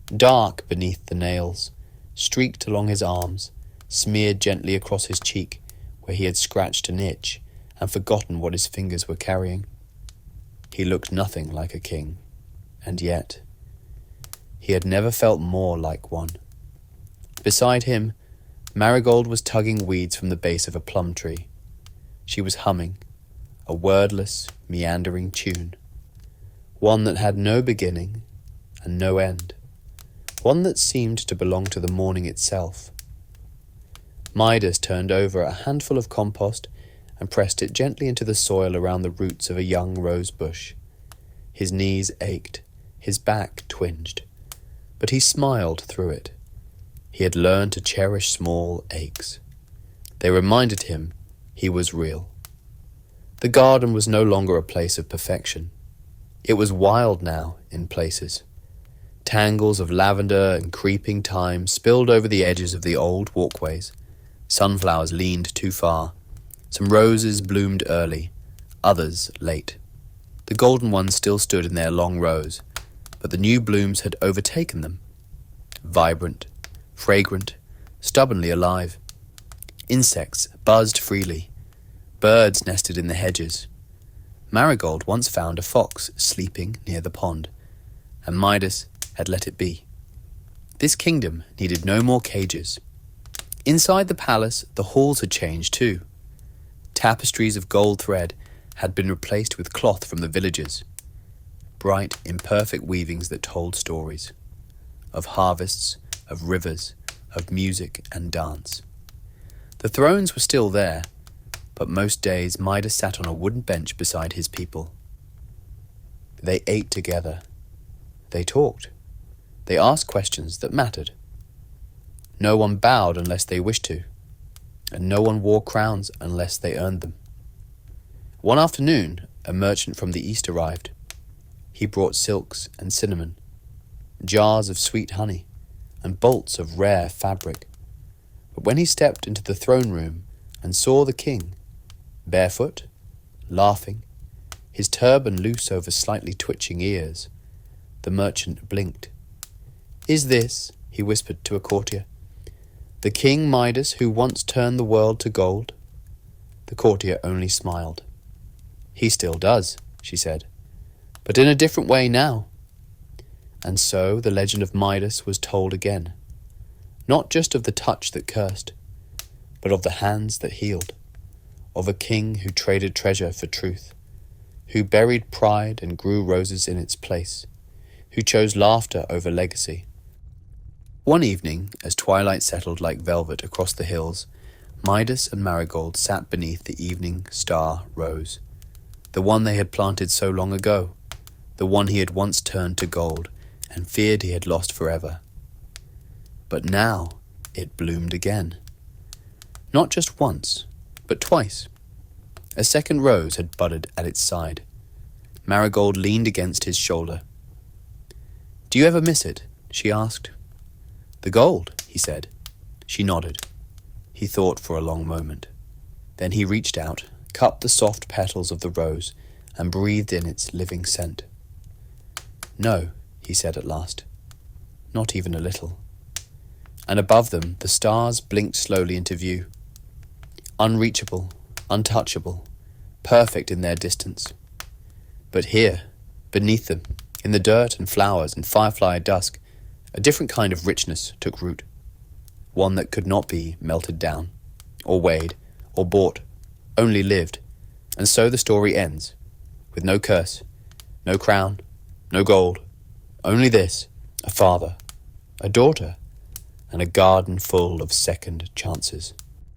dark beneath the nails, streaked along his arms, smeared gently across his cheek where he had scratched an itch and forgotten what his fingers were carrying. He looked nothing like a king, and yet he had never felt more like one. Beside him, Marigold was tugging weeds from the base of a plum tree. She was humming, a wordless, meandering tune, one that had no beginning and no end, one that seemed to belong to the morning itself. Midas turned over a handful of compost and pressed it gently into the soil around the roots of a young rose bush. His knees ached, his back twinged, but he smiled through it. He had learned to cherish small aches. They reminded him he was real. The garden was no longer a place of perfection. It was wild now in places. Tangles of lavender and creeping thyme spilled over the edges of the old walkways. Sunflowers leaned too far. Some roses bloomed early, others late. The golden ones still stood in their long rows, but the new blooms had overtaken them. Vibrant, fragrant, stubbornly alive. Insects buzzed freely. Birds nested in the hedges. Marigold once found a fox sleeping near the pond, and Midas had let it be. This kingdom needed no more cages. Inside the palace, the halls had changed too. Tapestries of gold thread had been replaced with cloth from the villages, bright, imperfect weavings that told stories of harvests, of rivers, of music and dance. The thrones were still there, but most days Midas sat on a wooden bench beside his people. They ate together. They talked. They asked questions that mattered. No one bowed unless they wished to, and no one wore crowns unless they earned them. One afternoon, a merchant from the east arrived. He brought silks and cinnamon, jars of sweet honey, and bolts of rare fabric. But when he stepped into the throne room and saw the king, barefoot, laughing, his turban loose over slightly twitching ears, the merchant blinked. "Is this," he whispered to a courtier, "the King Midas who once turned the world to gold?" The courtier only smiled. "He still does," she said, "but in a different way now." And so the legend of Midas was told again, not just of the touch that cursed, but of the hands that healed, of a king who traded treasure for truth, who buried pride and grew roses in its place, who chose laughter over legacy. One evening, as twilight settled like velvet across the hills, Midas and Marigold sat beneath the evening star rose, the one they had planted so long ago, the one he had once turned to gold and feared he had lost forever. But now it bloomed again. Not just once, but twice. A second rose had budded at its side. Marigold leaned against his shoulder. "Do you ever miss it?" she asked. "The gold," he said. She nodded. He thought for a long moment. Then he reached out, cupped the soft petals of the rose, and breathed in its living scent. "No," he said at last. "Not even a little." And above them, the stars blinked slowly into view. Unreachable, untouchable, perfect in their distance. But here, beneath them, in the dirt and flowers and firefly dusk, a different kind of richness took root, one that could not be melted down, or weighed, or bought, only lived. And so the story ends, with no curse, no crown, no gold, only this, a father, a daughter, and a garden full of second chances.